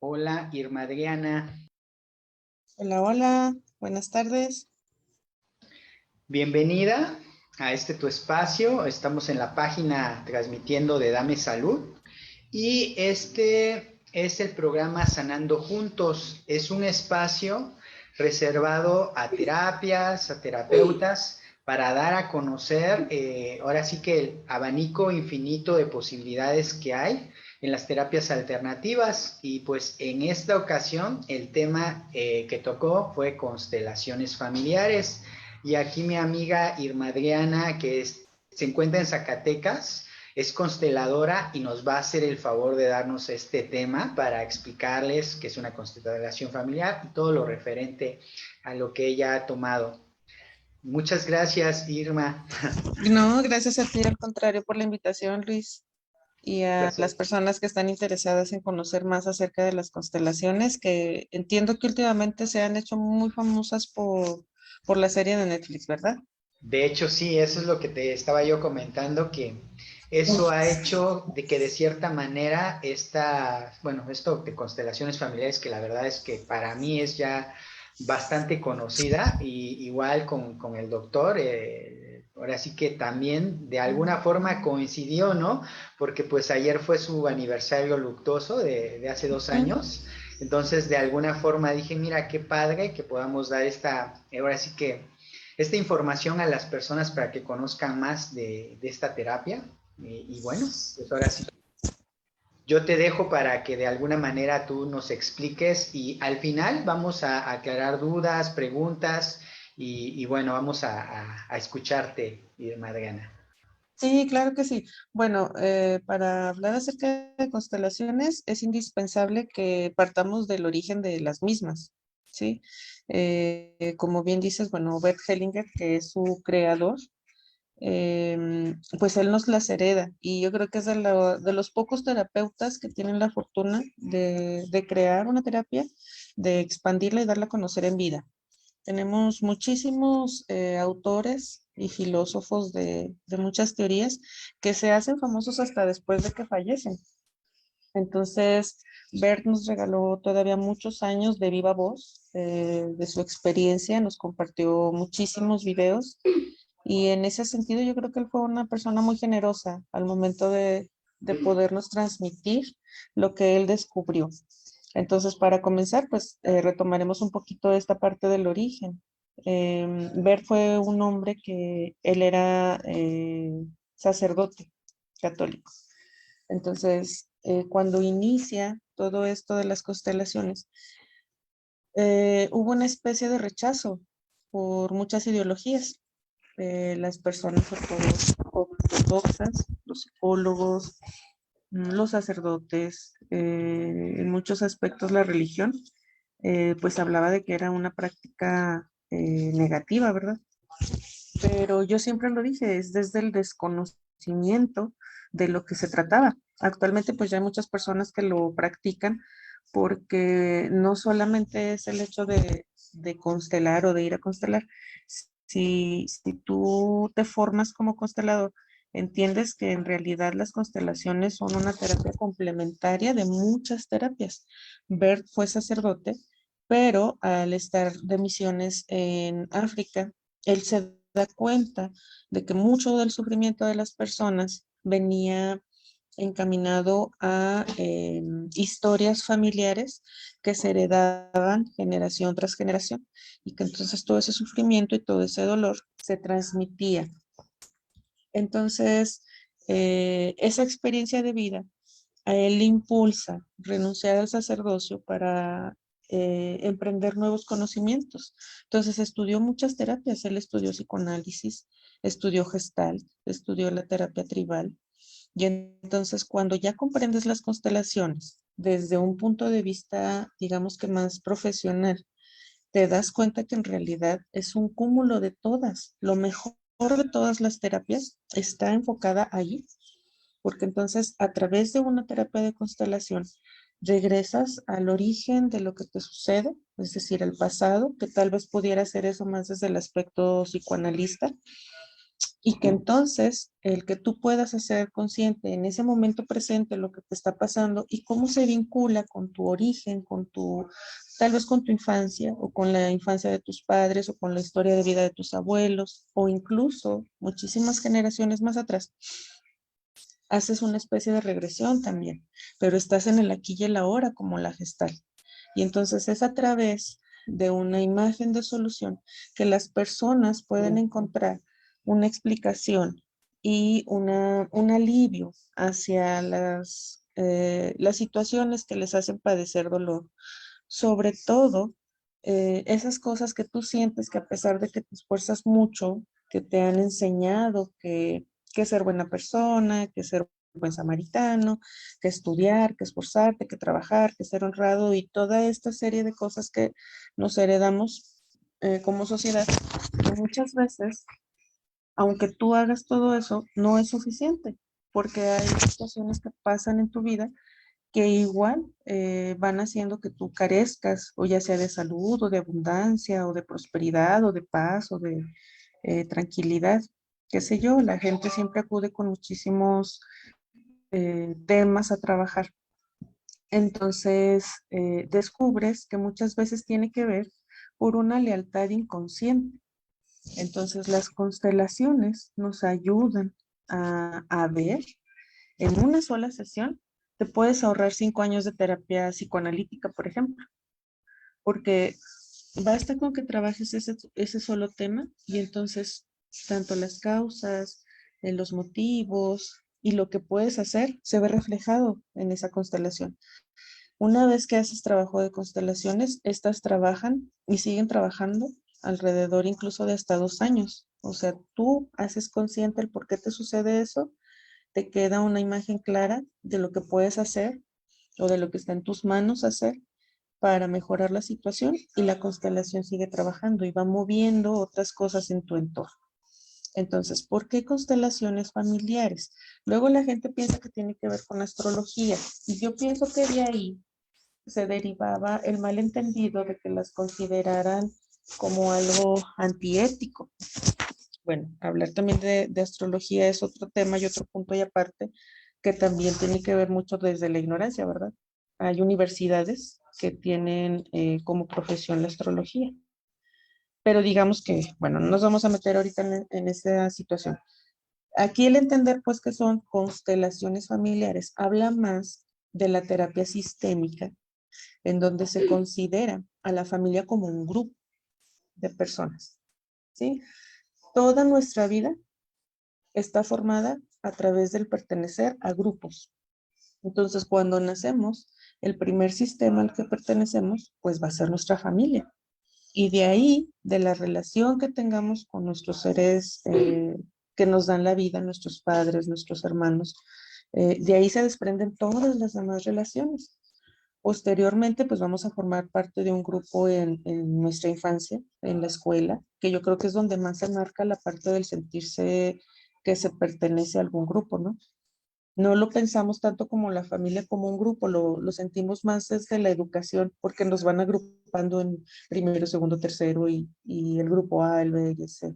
Hola, Irma Adriana. Hola, hola, buenas tardes. Bienvenida a este tu espacio. Estamos en la página transmitiendo de Dame Salud y este es el programa Sanando Juntos. Es un espacio reservado a terapias, a terapeutas, para dar a conocer, ahora sí que el abanico infinito de posibilidades que hay en las terapias alternativas. Y pues en esta ocasión el tema que tocó fue constelaciones familiares. Y aquí mi amiga Irma Adriana, se encuentra en Zacatecas, es consteladora y nos va a hacer el favor de darnos este tema para explicarles qué es una constelación familiar y todo lo referente a lo que ella ha tomado. Muchas gracias, Irma. No, gracias a ti, al contrario, por la invitación, Luis, y a las Placer. personas que están interesadas en conocer más acerca de las constelaciones, que entiendo que últimamente se han hecho muy famosas por la serie de Netflix, ¿verdad? De hecho, sí, eso es lo que te estaba yo comentando, que eso ha hecho de que de cierta manera esto de constelaciones familiares, que la verdad es que para mí es ya bastante conocida, y igual con el doctor, ahora sí que también de alguna forma coincidió, ¿no? Porque pues ayer fue su aniversario luctuoso de hace 2 años, entonces de alguna forma dije, mira, qué padre que podamos dar ahora sí que esta información a las personas para que conozcan más de esta terapia. Y bueno, pues ahora sí, yo te dejo para que de alguna manera tú nos expliques y al final vamos a aclarar dudas, preguntas y bueno, vamos a escucharte, Irma Adriana. Sí, claro que sí. Bueno, para hablar acerca de constelaciones es indispensable que partamos del origen de las mismas, ¿sí? Como bien dices, bueno, Bert Hellinger, que es su creador, pues él nos las hereda y yo creo que es de los pocos terapeutas que tienen la fortuna de crear una terapia, de expandirla y darla a conocer en vida. Tenemos muchísimos autores y filósofos de muchas teorías que se hacen famosos hasta después de que fallecen. Entonces, Bert nos regaló todavía muchos años de viva voz, de su experiencia, nos compartió muchísimos videos y en ese sentido yo creo que él fue una persona muy generosa al momento de podernos transmitir lo que él descubrió. Entonces, para comenzar, pues retomaremos un poquito esta parte del origen. Bert fue un hombre que él era sacerdote católico. Entonces, cuando inicia todo esto de las constelaciones, hubo una especie de rechazo por muchas ideologías. Las personas ortodoxas, los psicólogos, los sacerdotes, en muchos aspectos la religión, pues hablaba de que era una práctica negativa, ¿verdad? Pero yo siempre lo dije, es desde el desconocimiento de lo que se trataba. Actualmente pues ya hay muchas personas que lo practican porque no solamente es el hecho de constelar o de ir a constelar. Si tú te formas como constelador, entiendes que en realidad las constelaciones son una terapia complementaria de muchas terapias. Bert fue sacerdote, pero al estar de misiones en África, él se da cuenta de que mucho del sufrimiento de las personas venía encaminado a historias familiares que se heredaban generación tras generación y que entonces todo ese sufrimiento y todo ese dolor se transmitía. Entonces, esa experiencia de vida a él le impulsa renunciar al sacerdocio para emprender nuevos conocimientos. Entonces estudió muchas terapias, él estudió psicoanálisis, estudió gestalt, estudió la terapia tribal. Y entonces cuando ya comprendes las constelaciones desde un punto de vista, digamos que más profesional, te das cuenta que en realidad es un cúmulo de todas. Lo mejor de todas las terapias está enfocada ahí, porque entonces a través de una terapia de constelación regresas al origen de lo que te sucede, es decir, al pasado, que tal vez pudiera ser eso más desde el aspecto psicoanalista, Y que entonces el que tú puedas hacer consciente en ese momento presente lo que te está pasando y cómo se vincula con tu origen, con tu, tal vez con tu infancia o con la infancia de tus padres o con la historia de vida de tus abuelos o incluso muchísimas generaciones más atrás, haces una especie de regresión también, pero estás en el aquí y el ahora como la gestal. Y entonces es a través de una imagen de solución que las personas pueden encontrar una explicación y un alivio hacia las situaciones que les hacen padecer dolor. Sobre todo, esas cosas que tú sientes que a pesar de que te esfuerzas mucho, que te han enseñado que ser buena persona, que ser buen samaritano, que estudiar, que esforzarte, que trabajar, que ser honrado y toda esta serie de cosas que nos heredamos como sociedad, que muchas veces, aunque tú hagas todo eso, no es suficiente, porque hay situaciones que pasan en tu vida que igual van haciendo que tú carezcas, o ya sea de salud, o de abundancia, o de prosperidad, o de paz, o de tranquilidad, qué sé yo, la gente siempre acude con muchísimos temas a trabajar. Entonces, descubres que muchas veces tiene que ver por una lealtad inconsciente. Entonces, las constelaciones nos ayudan a ver en una sola sesión, te puedes ahorrar 5 años de terapia psicoanalítica, por ejemplo, porque basta con que trabajes ese solo tema y entonces tanto las causas, los motivos y lo que puedes hacer se ve reflejado en esa constelación. Una vez que haces trabajo de constelaciones, estas trabajan y siguen trabajando alrededor incluso de hasta 2 años. O sea, tú haces consciente el por qué te sucede eso, te queda una imagen clara de lo que puedes hacer o de lo que está en tus manos hacer para mejorar la situación y la constelación sigue trabajando y va moviendo otras cosas en tu entorno. Entonces, ¿por qué constelaciones familiares? Luego la gente piensa que tiene que ver con astrología y yo pienso que de ahí se derivaba el malentendido de que las consideraran como algo antiético. Bueno, hablar también de astrología es otro tema y otro punto y aparte que también tiene que ver mucho desde la ignorancia, ¿verdad? Hay universidades que tienen como profesión la astrología, pero digamos que, bueno, no nos vamos a meter ahorita en esa situación. Aquí el entender pues que son constelaciones familiares habla más de la terapia sistémica, en donde se considera a la familia como un grupo de personas, ¿sí? Toda nuestra vida está formada a través del pertenecer a grupos. Entonces, cuando nacemos, el primer sistema al que pertenecemos, pues va a ser nuestra familia. Y de ahí, de la relación que tengamos con nuestros seres que nos dan la vida, nuestros padres, nuestros hermanos, de ahí se desprenden todas las demás relaciones. Posteriormente, pues vamos a formar parte de un grupo en nuestra infancia, en la escuela, que yo creo que es donde más se marca la parte del sentirse que se pertenece a algún grupo, ¿no? No lo pensamos tanto como la familia, como un grupo, lo sentimos más desde la educación, porque nos van agrupando en primero, segundo, tercero y el grupo A, el B y el C.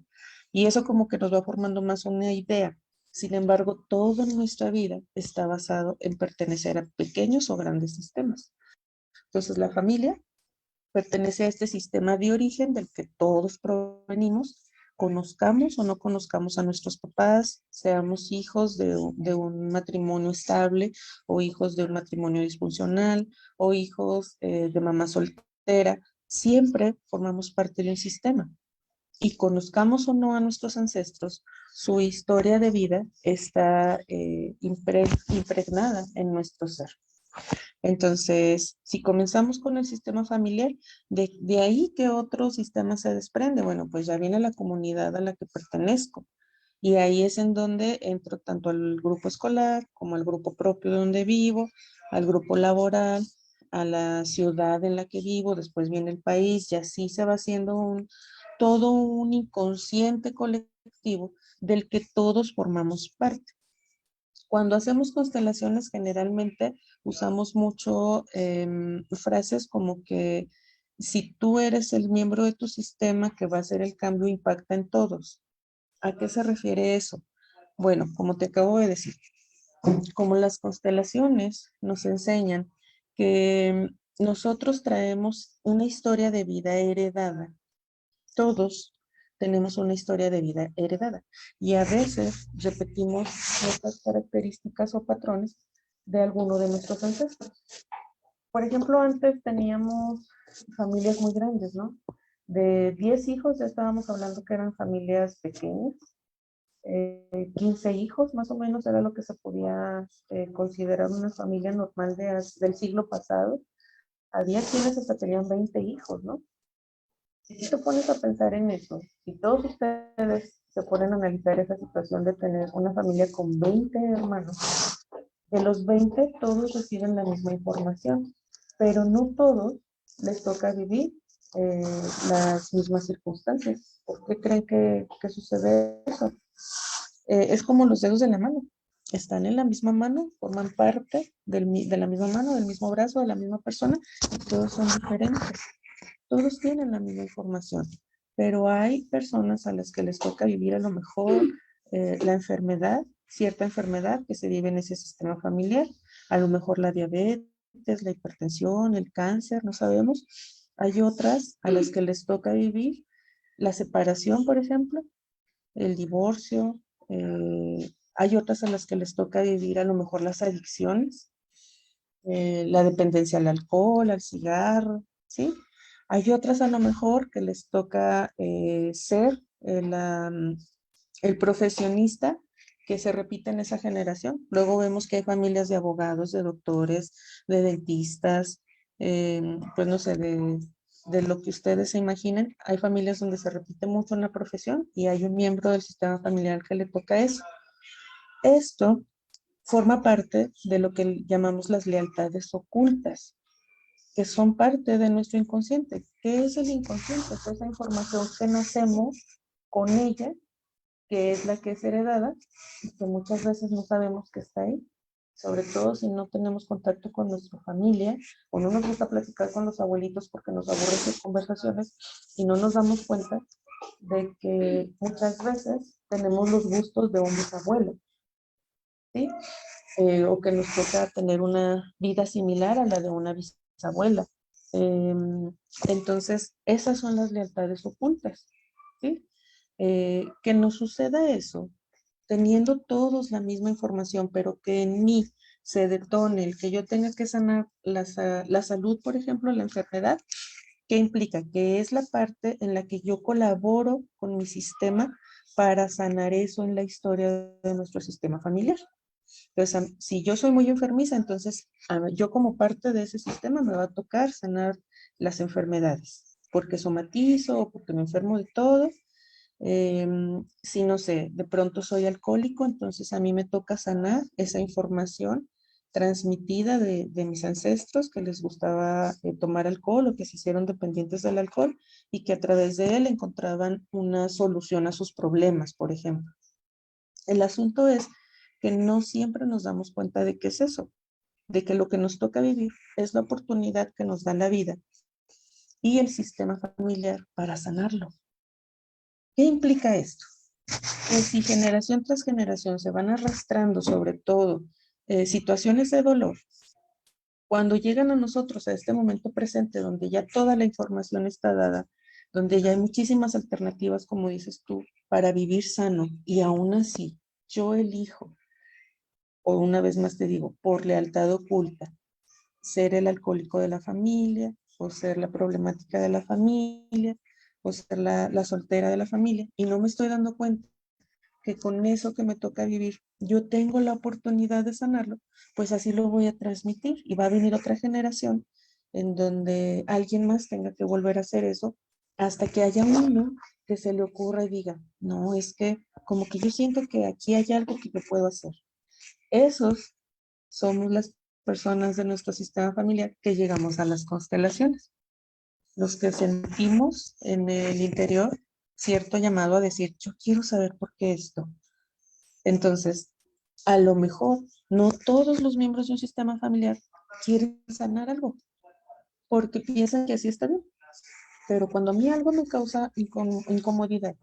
Y eso como que nos va formando más una idea. Sin embargo, toda nuestra vida está basado en pertenecer a pequeños o grandes sistemas. Entonces, la familia pertenece a este sistema de origen del que todos provenimos, conozcamos o no conozcamos a nuestros papás, seamos hijos de un matrimonio estable o hijos de un matrimonio disfuncional o hijos de mamá soltera, siempre formamos parte de un sistema. Y conozcamos o no a nuestros ancestros, su historia de vida está impregnada en nuestro ser. Entonces, si comenzamos con el sistema familiar, de ahí que otro sistema se desprende, bueno, pues ya viene la comunidad a la que pertenezco. Y ahí es en donde entro tanto al grupo escolar como al grupo propio donde vivo, al grupo laboral, a la ciudad en la que vivo, después viene el país y así se va haciendo todo un inconsciente colectivo del que todos formamos parte. Cuando hacemos constelaciones, generalmente usamos mucho frases como que si tú eres el miembro de tu sistema que va a hacer el cambio, impacta en todos. ¿A qué se refiere eso? Bueno, como te acabo de decir, como las constelaciones nos enseñan que nosotros traemos una historia de vida heredada. Todos tenemos una historia de vida heredada y a veces repetimos ciertas características o patrones de alguno de nuestros ancestros. Por ejemplo, antes teníamos familias muy grandes, ¿no? De 10 hijos ya estábamos hablando que eran familias pequeñas. 15 hijos más o menos era lo que se podía considerar una familia normal del siglo pasado. Había quienes hasta tenían 20 hijos, ¿no? Si te pones a pensar en eso, si todos ustedes se ponen a analizar esa situación de tener una familia con 20 hermanos, de los 20 todos reciben la misma información, pero no todos les toca vivir eh, las mismas circunstancias. ¿Por qué creen que sucede eso? Es como los dedos de la mano. Están en la misma mano, forman parte de la misma mano, del mismo brazo, de la misma persona, y todos son diferentes. Todos tienen la misma información, pero hay personas a las que les toca vivir a lo mejor la enfermedad, cierta enfermedad que se vive en ese sistema familiar, a lo mejor la diabetes, la hipertensión, el cáncer, no sabemos. Hay otras a las que les toca vivir la separación, por ejemplo, el divorcio. Hay otras a las que les toca vivir a lo mejor las adicciones, la dependencia al alcohol, al cigarro, ¿sí? Hay otras a lo mejor que les toca ser el profesionista que se repite en esa generación. Luego vemos que hay familias de abogados, de doctores, de dentistas, pues no sé, de lo que ustedes se imaginen. Hay familias donde se repite mucho en la profesión y hay un miembro del sistema familiar que le toca eso. Esto forma parte de lo que llamamos las lealtades ocultas, que son parte de nuestro inconsciente. ¿Qué es el inconsciente? Es esa información que nacemos con ella, que es la que es heredada y que muchas veces no sabemos que está ahí, sobre todo si no tenemos contacto con nuestra familia o no nos gusta platicar con los abuelitos porque nos aburren sus conversaciones y no nos damos cuenta de que muchas veces tenemos los gustos de un bisabuelo, ¿sí? O que nos toca tener una vida similar a la de una bisabuela. Entonces, esas son las lealtades ocultas, ¿sí? Que nos suceda eso, teniendo todos la misma información, pero que en mí se detone el que yo tenga que sanar la salud, por ejemplo, la enfermedad, ¿qué implica? Que es la parte en la que yo colaboro con mi sistema para sanar eso en la historia de nuestro sistema familiar. Entonces, si yo soy muy enfermiza, entonces yo como parte de ese sistema me va a tocar sanar las enfermedades, porque somatizo o porque me enfermo de todo. Si no sé, de pronto soy alcohólico, entonces a mí me toca sanar esa información transmitida de mis ancestros que les gustaba tomar alcohol o que se hicieron dependientes del alcohol y que a través de él encontraban una solución a sus problemas, por ejemplo. El asunto es que no siempre nos damos cuenta de qué es eso, de que lo que nos toca vivir es la oportunidad que nos da la vida y el sistema familiar para sanarlo. ¿Qué implica esto? Que si generación tras generación se van arrastrando sobre todo situaciones de dolor, cuando llegan a nosotros a este momento presente donde ya toda la información está dada, donde ya hay muchísimas alternativas, como dices tú, para vivir sano y aún así yo elijo, o una vez más te digo, por lealtad oculta, ser el alcohólico de la familia, o ser la problemática de la familia, o ser la soltera de la familia, y no me estoy dando cuenta que con eso que me toca vivir, yo tengo la oportunidad de sanarlo, pues así lo voy a transmitir y va a venir otra generación en donde alguien más tenga que volver a hacer eso hasta que haya uno que se le ocurra y diga, no, es que como que yo siento que aquí hay algo que yo puedo hacer. Esos somos las personas de nuestro sistema familiar que llegamos a las constelaciones, los que sentimos en el interior cierto llamado a decir, yo quiero saber por qué esto. Entonces, a lo mejor no todos los miembros de un sistema familiar quieren sanar algo porque piensan que así está bien. Pero cuando a mí algo me causa incomodidad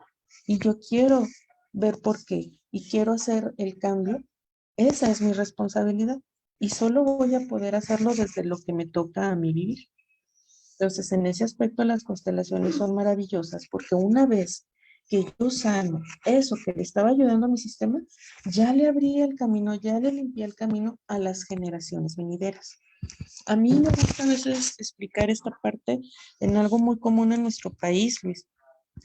y yo quiero ver por qué y quiero hacer el cambio, esa es mi responsabilidad. Y solo voy a poder hacerlo desde lo que me toca a mí vivir. Entonces, en ese aspecto, las constelaciones son maravillosas porque una vez que yo sano eso que le estaba ayudando a mi sistema, ya le abrí el camino, ya le limpié el camino a las generaciones venideras. A mí me gusta a veces explicar esta parte en algo muy común en nuestro país, Luis.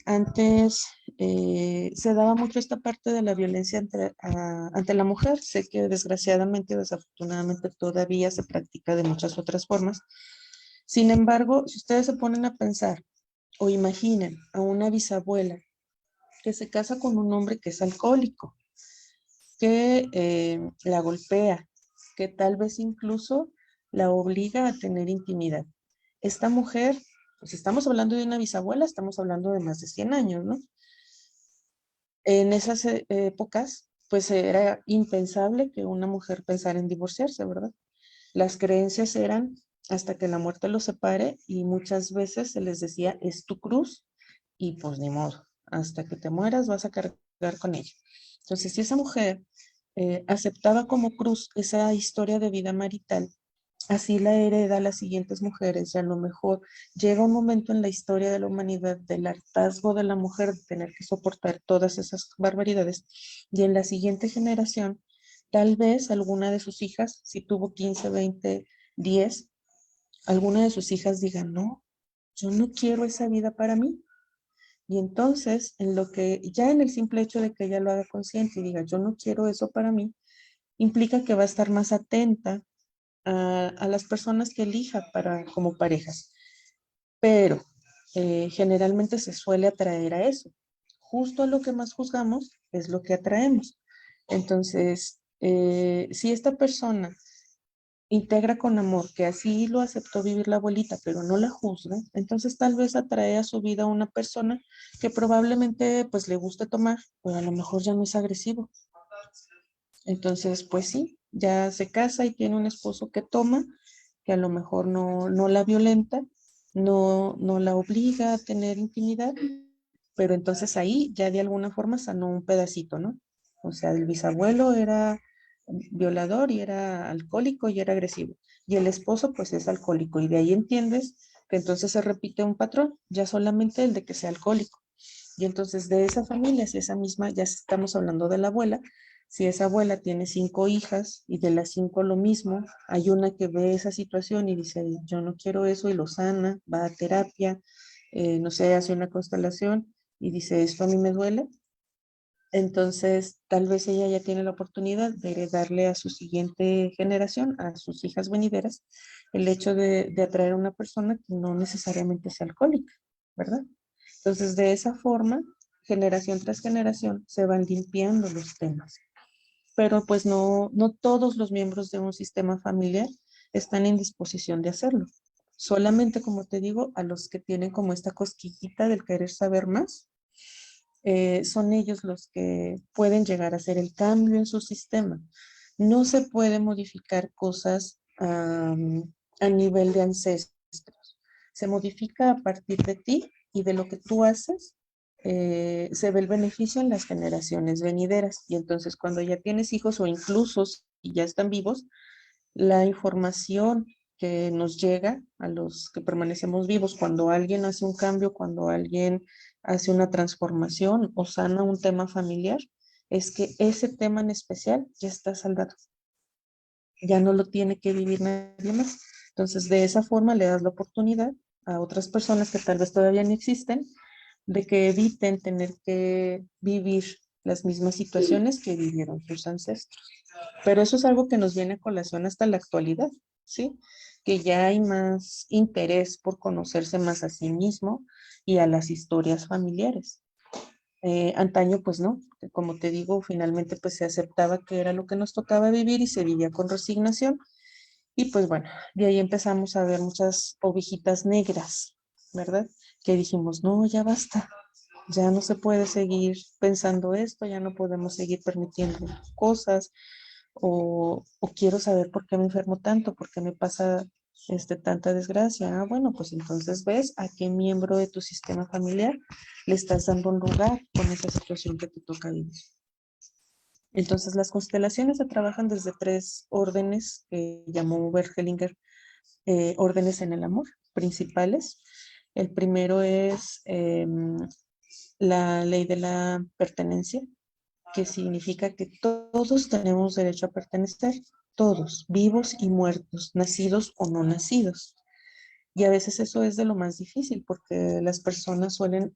Antes se daba mucho esta parte de la violencia ante la mujer. Sé que desgraciadamente o desafortunadamente todavía se practica de muchas otras formas. Sin embargo, si ustedes se ponen a pensar o imaginen a una bisabuela que se casa con un hombre que es alcohólico, que la golpea, que tal vez incluso la obliga a tener intimidad. Esta mujer, pues estamos hablando de una bisabuela, estamos hablando de más de 100 años, ¿no? En esas épocas, pues era impensable que una mujer pensara en divorciarse, ¿verdad? Las creencias eran hasta que la muerte los separe y muchas veces se les decía, es tu cruz y pues ni modo, hasta que te mueras vas a cargar con ella. Entonces, si esa mujer aceptaba como cruz esa historia de vida marital, así la hereda a las siguientes mujeres y a lo mejor llega un momento en la historia de la humanidad del hartazgo de la mujer de tener que soportar todas esas barbaridades y en la siguiente generación tal vez alguna de sus hijas, si tuvo 15, 20, 10, alguna de sus hijas diga, no, yo no quiero esa vida para mí. Y entonces, en lo que ya en el simple hecho de que ella lo haga consciente y diga, yo no quiero eso para mí, implica que va a estar más atenta a las personas que elija para, como parejas. Pero generalmente se suele atraer a eso. Justo a lo que más juzgamos es lo que atraemos. Entonces, si esta persona integra con amor, que así lo aceptó vivir la abuelita, pero no la juzga, entonces tal vez atrae a su vida a una persona que probablemente pues le guste tomar, pero a lo mejor ya no es agresivo. Entonces, pues sí, ya se casa y tiene un esposo que toma, que a lo mejor no la violenta, no la obliga a tener intimidad, pero entonces ahí ya de alguna forma sanó un pedacito, ¿no? O sea, el bisabuelo era violador y era alcohólico y era agresivo. Y el esposo pues es alcohólico y de ahí entiendes que entonces se repite un patrón, ya solamente el de que sea alcohólico. Y entonces de esa familia, si esa misma, ya estamos hablando de la abuela, si esa abuela tiene 5 hijas y de las 5 lo mismo, hay una que ve esa situación y dice, yo no quiero eso y lo sana, va a terapia, no sé, hace una constelación y dice, esto a mí me duele. Entonces, tal vez ella ya tiene la oportunidad de heredarle a su siguiente generación, a sus hijas venideras, el hecho de atraer a una persona que no necesariamente sea alcohólica, ¿verdad? Entonces, de esa forma, generación tras generación, se van limpiando los temas. Pero pues no todos los miembros de un sistema familiar están en disposición de hacerlo. Solamente, como te digo, a los que tienen como esta cosquillita del querer saber más, son ellos los que pueden llegar a hacer el cambio en su sistema. No se puede modificar cosas a nivel de ancestros. Se modifica a partir de ti y de lo que tú haces. Se ve el beneficio en las generaciones venideras. Y entonces cuando ya tienes hijos o incluso si ya están vivos, la información que nos llega a los que permanecemos vivos, cuando alguien hace un cambio, cuando alguien hace una transformación o sana un tema familiar, es que ese tema en especial ya está saldado, ya no lo tiene que vivir nadie más. Entonces, de esa forma le das la oportunidad a otras personas que tal vez todavía no existen, de que eviten tener que vivir las mismas situaciones que vivieron sus ancestros. Pero eso es algo que nos viene a colación hasta la actualidad, ¿sí? Que ya hay más interés por conocerse más a sí mismo y a las historias familiares. Antaño, pues no, como te digo, finalmente pues se aceptaba que era lo que nos tocaba vivir y se vivía con resignación. Y pues bueno, de ahí empezamos a ver muchas ovejitas negras, ¿verdad? Que dijimos, no, ya basta, ya no se puede seguir pensando esto, ya no podemos seguir permitiendo cosas, o quiero saber por qué me enfermo tanto, por qué me pasa tanta desgracia. Ah, bueno, pues entonces ves a qué miembro de tu sistema familiar le estás dando un lugar con esa situación que te toca vivir. Entonces, las constelaciones se trabajan desde tres órdenes que llamó Bergelinger órdenes en el amor principales. El primero es la ley de la pertenencia, que significa que todos tenemos derecho a pertenecer, todos, vivos y muertos, nacidos o no nacidos. Y a veces eso es de lo más difícil porque las personas suelen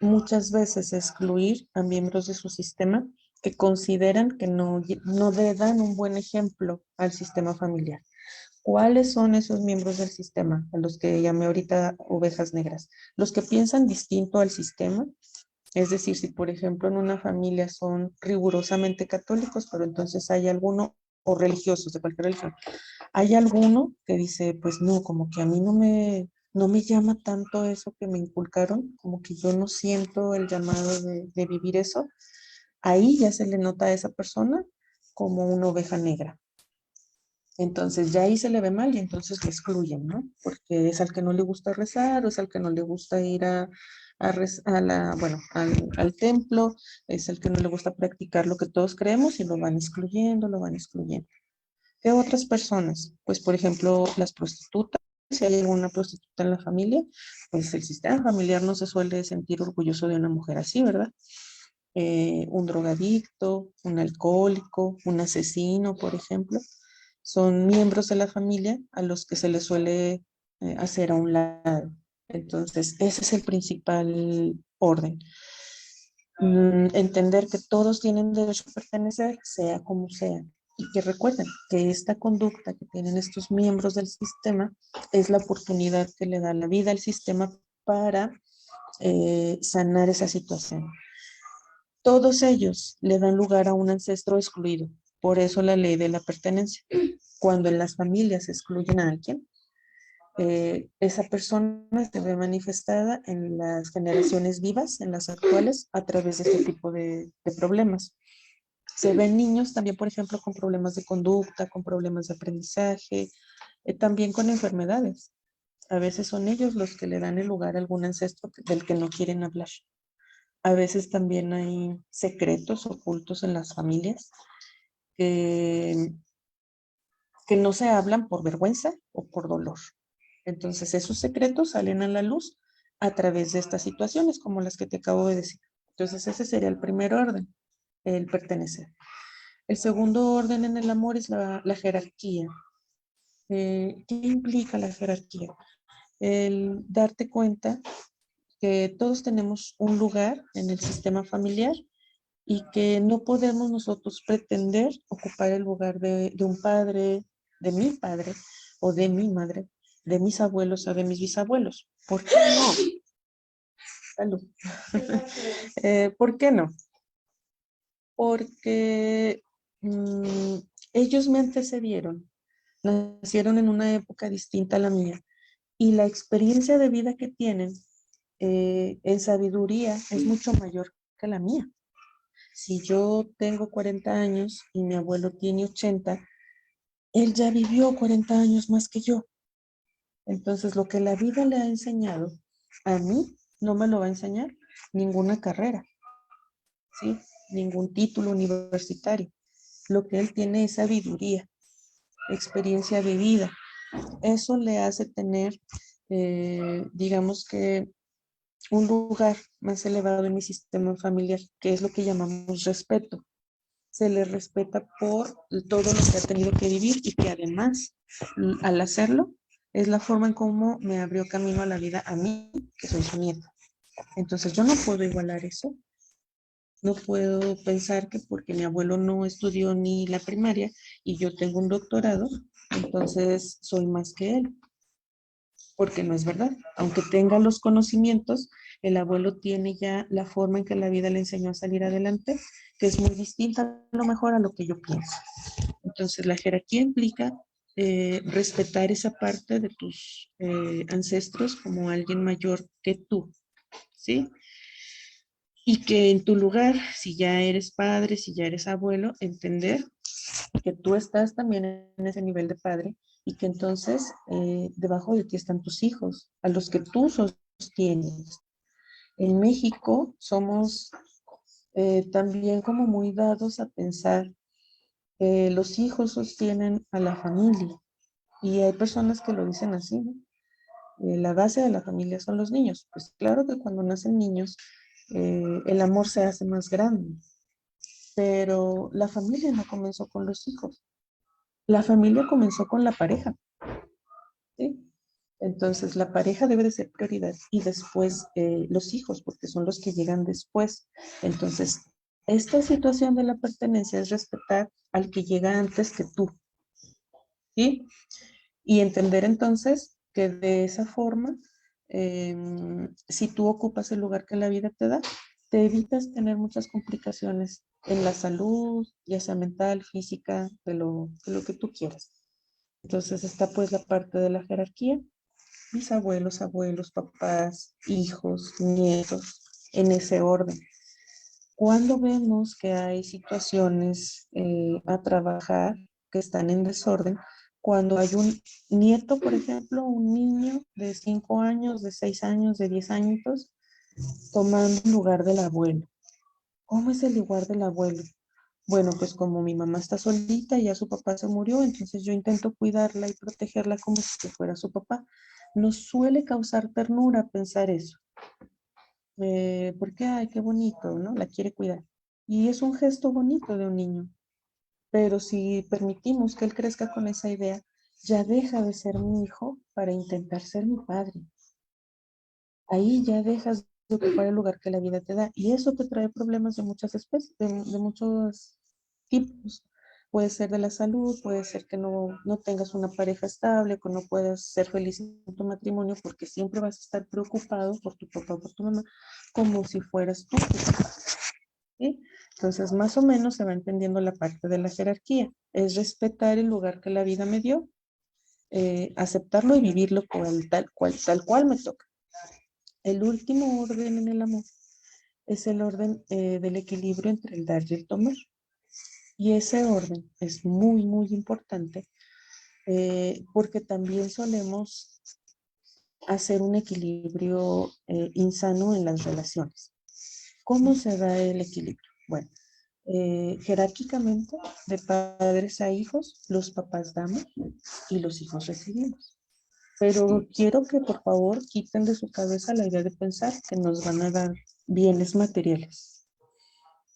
muchas veces excluir a miembros de su sistema que consideran que no le dan un buen ejemplo al sistema familiar. ¿Cuáles son esos miembros del sistema a los que llamé ahorita ovejas negras? Los que piensan distinto al sistema, es decir, si por ejemplo en una familia son rigurosamente católicos, pero entonces hay alguno, o religiosos de cualquier religión, hay alguno que dice, pues no, como que a mí no me llama tanto eso que me inculcaron, como que yo no siento el llamado de vivir eso. Ahí ya se le nota a esa persona como una oveja negra. Entonces ya ahí se le ve mal y entonces lo excluyen, ¿no? Porque es al que no le gusta rezar, o es al que no le gusta ir al templo, es al que no le gusta practicar lo que todos creemos y lo van excluyendo, lo van excluyendo. ¿Qué otras personas? Pues, por ejemplo, las prostitutas. Si hay alguna prostituta en la familia, pues el sistema familiar no se suele sentir orgulloso de una mujer así, ¿verdad? Un drogadicto, un alcohólico, un asesino, por ejemplo, son miembros de la familia a los que se les suele hacer a un lado. Entonces, ese es el principal orden. Entender que todos tienen derecho a pertenecer, sea como sea, y que recuerden que esta conducta que tienen estos miembros del sistema es la oportunidad que le da la vida al sistema para sanar esa situación. Todos ellos le dan lugar a un ancestro excluido. Por eso la ley de la pertenencia. Cuando en las familias excluyen a alguien, esa persona se ve manifestada en las generaciones vivas, en las actuales, a través de este tipo de problemas. Se ven niños también, por ejemplo, con problemas de conducta, con problemas de aprendizaje, también con enfermedades. A veces son ellos los que le dan el lugar a algún ancestro del que no quieren hablar. A veces también hay secretos ocultos en las familias que, que no se hablan por vergüenza o por dolor. Entonces, esos secretos salen a la luz a través de estas situaciones, como las que te acabo de decir. Entonces, ese sería el primer orden, el pertenecer. El segundo orden en el amor es la jerarquía. ¿Qué implica la jerarquía? El darte cuenta que todos tenemos un lugar en el sistema familiar y que no podemos nosotros pretender ocupar el lugar de un padre, de mi padre o de mi madre, de mis abuelos o de mis bisabuelos. ¿Por qué no? Salud. ¿Por qué no? Porque ellos me antecedieron, nacieron en una época distinta a la mía y la experiencia de vida que tienen en sabiduría es mucho mayor que la mía. Si yo tengo 40 años y mi abuelo tiene 80, él ya vivió 40 años más que yo. Entonces, lo que la vida le ha enseñado, a mí no me lo va a enseñar ninguna carrera, ¿sí? Ningún título universitario. Lo que él tiene es sabiduría, experiencia de vida. Eso le hace tener, digamos que, un lugar más elevado en mi sistema familiar, que es lo que llamamos respeto. Se le respeta por todo lo que ha tenido que vivir y que además, al hacerlo, es la forma en cómo me abrió camino a la vida a mí, que soy su nieta. Entonces yo no puedo igualar eso, no puedo pensar que porque mi abuelo no estudió ni la primaria y yo tengo un doctorado, entonces soy más que él, porque no es verdad. Aunque tenga los conocimientos, el abuelo tiene ya la forma en que la vida le enseñó a salir adelante, que es muy distinta a lo mejor a lo que yo pienso. Entonces, la jerarquía implica respetar esa parte de tus ancestros como alguien mayor que tú, ¿sí? Y que en tu lugar, si ya eres padre, si ya eres abuelo, entender que tú estás también en ese nivel de padre y que entonces debajo de ti están tus hijos, a los que tú sostienes. En México somos también como muy dados a pensar que los hijos sostienen a la familia. Y hay personas que lo dicen así, ¿no? La base de la familia son los niños. Pues claro que cuando nacen niños, el amor se hace más grande, pero la familia no comenzó con los hijos. La familia comenzó con la pareja, ¿sí? Entonces, la pareja debe de ser prioridad y después los hijos, porque son los que llegan después. Entonces, esta situación de la pertenencia es respetar al que llega antes que tú, ¿sí? Y entender entonces que de esa forma, si tú ocupas el lugar que la vida te da, te evitas tener muchas complicaciones en la salud, ya sea mental, física, de lo que tú quieras. Entonces está pues la parte de la jerarquía, mis abuelos, abuelos, papás, hijos, nietos, en ese orden. Cuando vemos que hay situaciones a trabajar que están en desorden, cuando hay un nieto, por ejemplo, un niño de 5 años, de 6 años, de 10 años, tomando el lugar del abuelo. ¿Cómo es el lugar del abuelo? Bueno, pues como mi mamá está solita y ya su papá se murió, entonces yo intento cuidarla y protegerla como si fuera su papá. Nos suele causar ternura pensar eso, porque, ay, qué bonito, ¿no? La quiere cuidar. Y es un gesto bonito de un niño, pero si permitimos que él crezca con esa idea, ya deja de ser mi hijo para intentar ser mi padre. Ahí ya dejas de ocupar el lugar que la vida te da y eso te trae problemas de muchas especies, de muchos tipos. Puede ser de la salud, puede ser que no tengas una pareja estable, que no puedas ser feliz en tu matrimonio porque siempre vas a estar preocupado por tu papá o por tu mamá como si fueras tú, ¿sí? Entonces, más o menos se va entendiendo la parte de la jerarquía. Es respetar el lugar que la vida me dio, aceptarlo y vivirlo tal cual me toca. El último orden en el amor es el orden del equilibrio entre el dar y el tomar. Y ese orden es muy, muy importante porque también solemos hacer un equilibrio insano en las relaciones. ¿Cómo se da el equilibrio? Bueno, jerárquicamente, de padres a hijos, los papás damos y los hijos recibimos. Pero quiero que por favor quiten de su cabeza la idea de pensar que nos van a dar bienes materiales.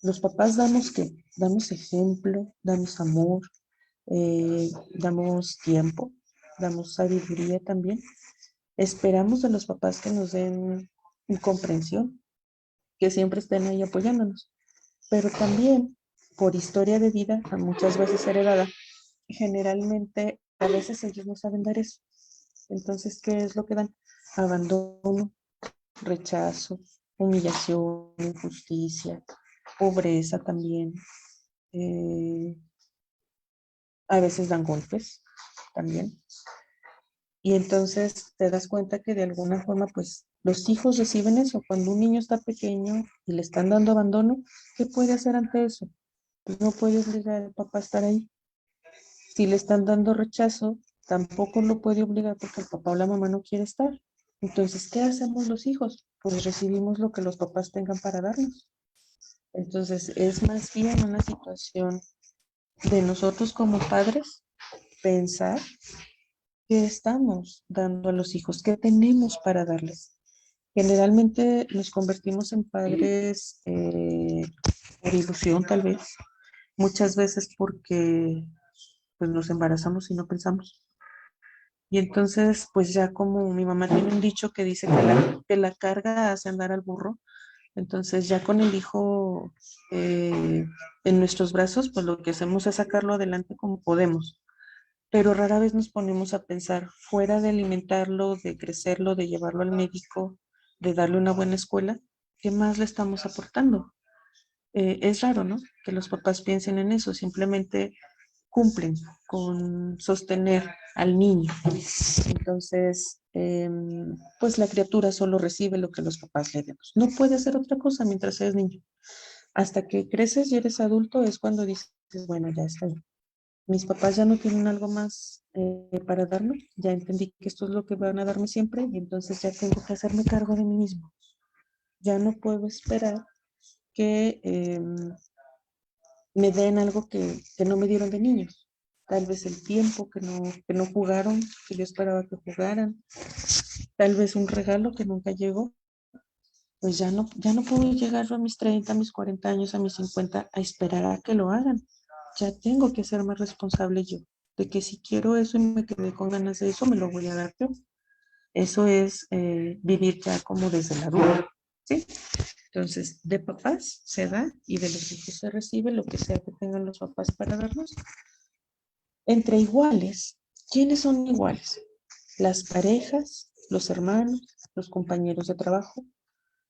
Los papás damos qué? Damos ejemplo, damos amor, damos tiempo, damos sabiduría también. Esperamos de los papás que nos den comprensión, que siempre estén ahí apoyándonos. Pero también, por historia de vida, muchas veces heredada, generalmente a veces ellos no saben dar eso. Entonces, ¿qué es lo que dan? Abandono, rechazo, humillación, injusticia, pobreza también. eh, a veces dan golpes también. Y entonces te das cuenta que de alguna forma, pues los hijos reciben eso. Cuando un niño está pequeño y le están dando abandono, ¿qué puede hacer ante eso? Pues no puede obligar al papá a estar ahí. Si le están dando rechazo, tampoco lo puede obligar porque el papá o la mamá no quiere estar. Entonces, ¿qué hacemos los hijos? Pues recibimos lo que los papás tengan para darnos. Entonces, es más bien una situación de nosotros como padres pensar qué estamos dando a los hijos, qué tenemos para darles. Generalmente nos convertimos en padres por ilusión, tal vez, muchas veces porque pues, nos embarazamos y no pensamos. Y entonces, pues ya como mi mamá tiene un dicho que dice que la carga hace andar al burro, entonces ya con el hijo en nuestros brazos, pues lo que hacemos es sacarlo adelante como podemos. Pero rara vez nos ponemos a pensar fuera de alimentarlo, de crecerlo, de llevarlo al médico, de darle una buena escuela, ¿qué más le estamos aportando? Es raro, ¿no? Que los papás piensen en eso, simplemente cumplen con sostener al niño. Entonces, pues la criatura solo recibe lo que los papás le demos. No puede hacer otra cosa mientras eres niño. Hasta que creces y eres adulto es cuando dices, bueno, ya está bien. mis papás ya no tienen algo más para darme, ya entendí que esto es lo que van a darme siempre y entonces ya tengo que hacerme cargo de mí mismo. Ya no puedo esperar que me den algo que no me dieron de niños. Tal vez el tiempo que no jugaron, que yo esperaba que jugaran. Tal vez un regalo que nunca llegó. Pues ya no puedo llegar a mis 30, a mis 40 años, a mis 50 a esperar a que lo hagan. Ya tengo que ser más responsable yo, de que si quiero eso y me quedé con ganas de eso, me lo voy a dar yo. Eso es vivir ya como desde la adulto, ¿sí? Entonces, de papás se da y de los hijos se recibe lo que sea que tengan los papás para darnos. Entre iguales, ¿quiénes son iguales? Las parejas, los hermanos, los compañeros de trabajo.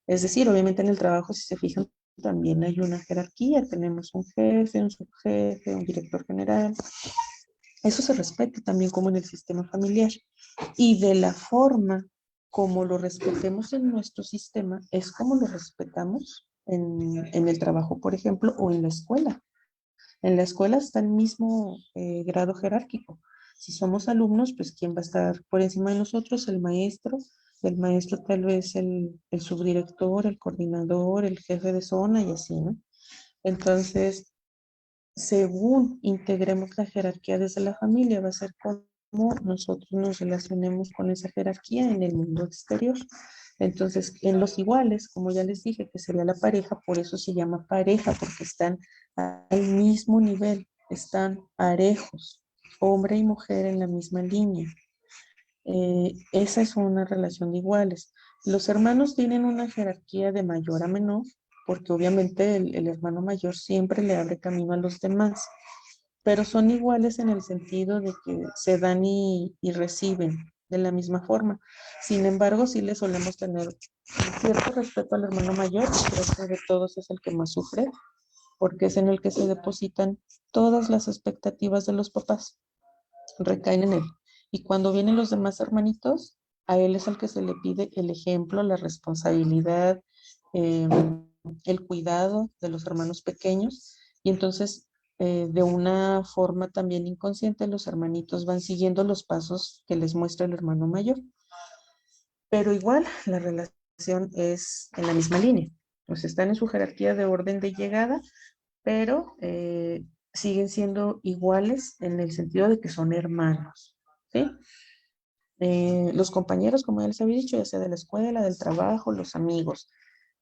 Es decir, obviamente en el trabajo, si se fijan, también hay una jerarquía. Tenemos un jefe, un subjefe, un director general. Eso se respeta también como en el sistema familiar. Y de la forma como lo respetemos en nuestro sistema, es como lo respetamos en el trabajo, por ejemplo, o en la escuela. En la escuela está el mismo grado jerárquico. Si somos alumnos, pues ¿quién va a estar por encima de nosotros? El maestro tal vez el subdirector, el coordinador, el jefe de zona y así, ¿no? Entonces, según integremos la jerarquía desde la familia, va a ser como nosotros nos relacionemos con esa jerarquía en el mundo exterior. Entonces, en los iguales, como ya les dije, que sería la pareja, por eso se llama pareja, porque están al mismo nivel, están parejos, hombre y mujer en la misma línea. Esa es una relación de iguales. Los hermanos tienen una jerarquía de mayor a menor, porque obviamente el hermano mayor siempre le abre camino a los demás, pero son iguales en el sentido de que se dan y reciben de la misma forma. Sin embargo, sí le solemos tener cierto respeto al hermano mayor, y creo que de todos es el que más sufre, porque es en el que se depositan todas las expectativas de los papás, recaen en él. Y cuando vienen los demás hermanitos, a él es al que se le pide el ejemplo, la responsabilidad, eh, el cuidado de los hermanos pequeños. Y entonces, de una forma también inconsciente, los hermanitos van siguiendo los pasos que les muestra el hermano mayor. Pero igual, la relación es en la misma línea. Pues están en su jerarquía de orden de llegada, pero siguen siendo iguales en el sentido de que son hermanos, ¿sí? Los compañeros, como ya les había dicho, ya sea de la escuela, del trabajo, los amigos,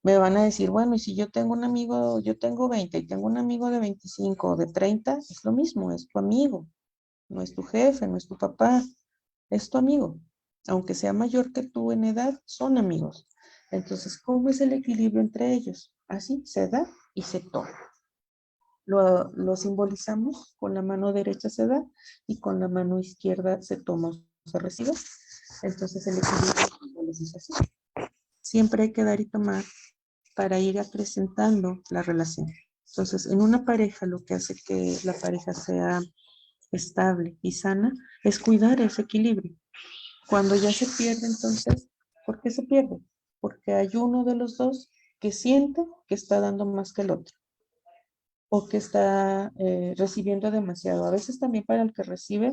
me van a decir, bueno, y si yo tengo un amigo, yo tengo 20 y tengo un amigo de 25 o de 30, es lo mismo, es tu amigo, no es tu jefe, no es tu papá, es tu amigo. Aunque sea mayor que tú en edad, son amigos. Entonces, ¿cómo es el equilibrio entre ellos? Así se da y se toma. Lo simbolizamos con la mano derecha se da y con la mano izquierda se toma o se recibe. Entonces el equilibrio es así. Siempre hay que dar y tomar para ir acrecentando la relación. Entonces, en una pareja lo que hace que la pareja sea estable y sana es cuidar ese equilibrio. Cuando ya se pierde, entonces, ¿por qué se pierde? Porque hay uno de los dos que siente que está dando más que el otro o que está recibiendo demasiado. A veces también para el que recibe,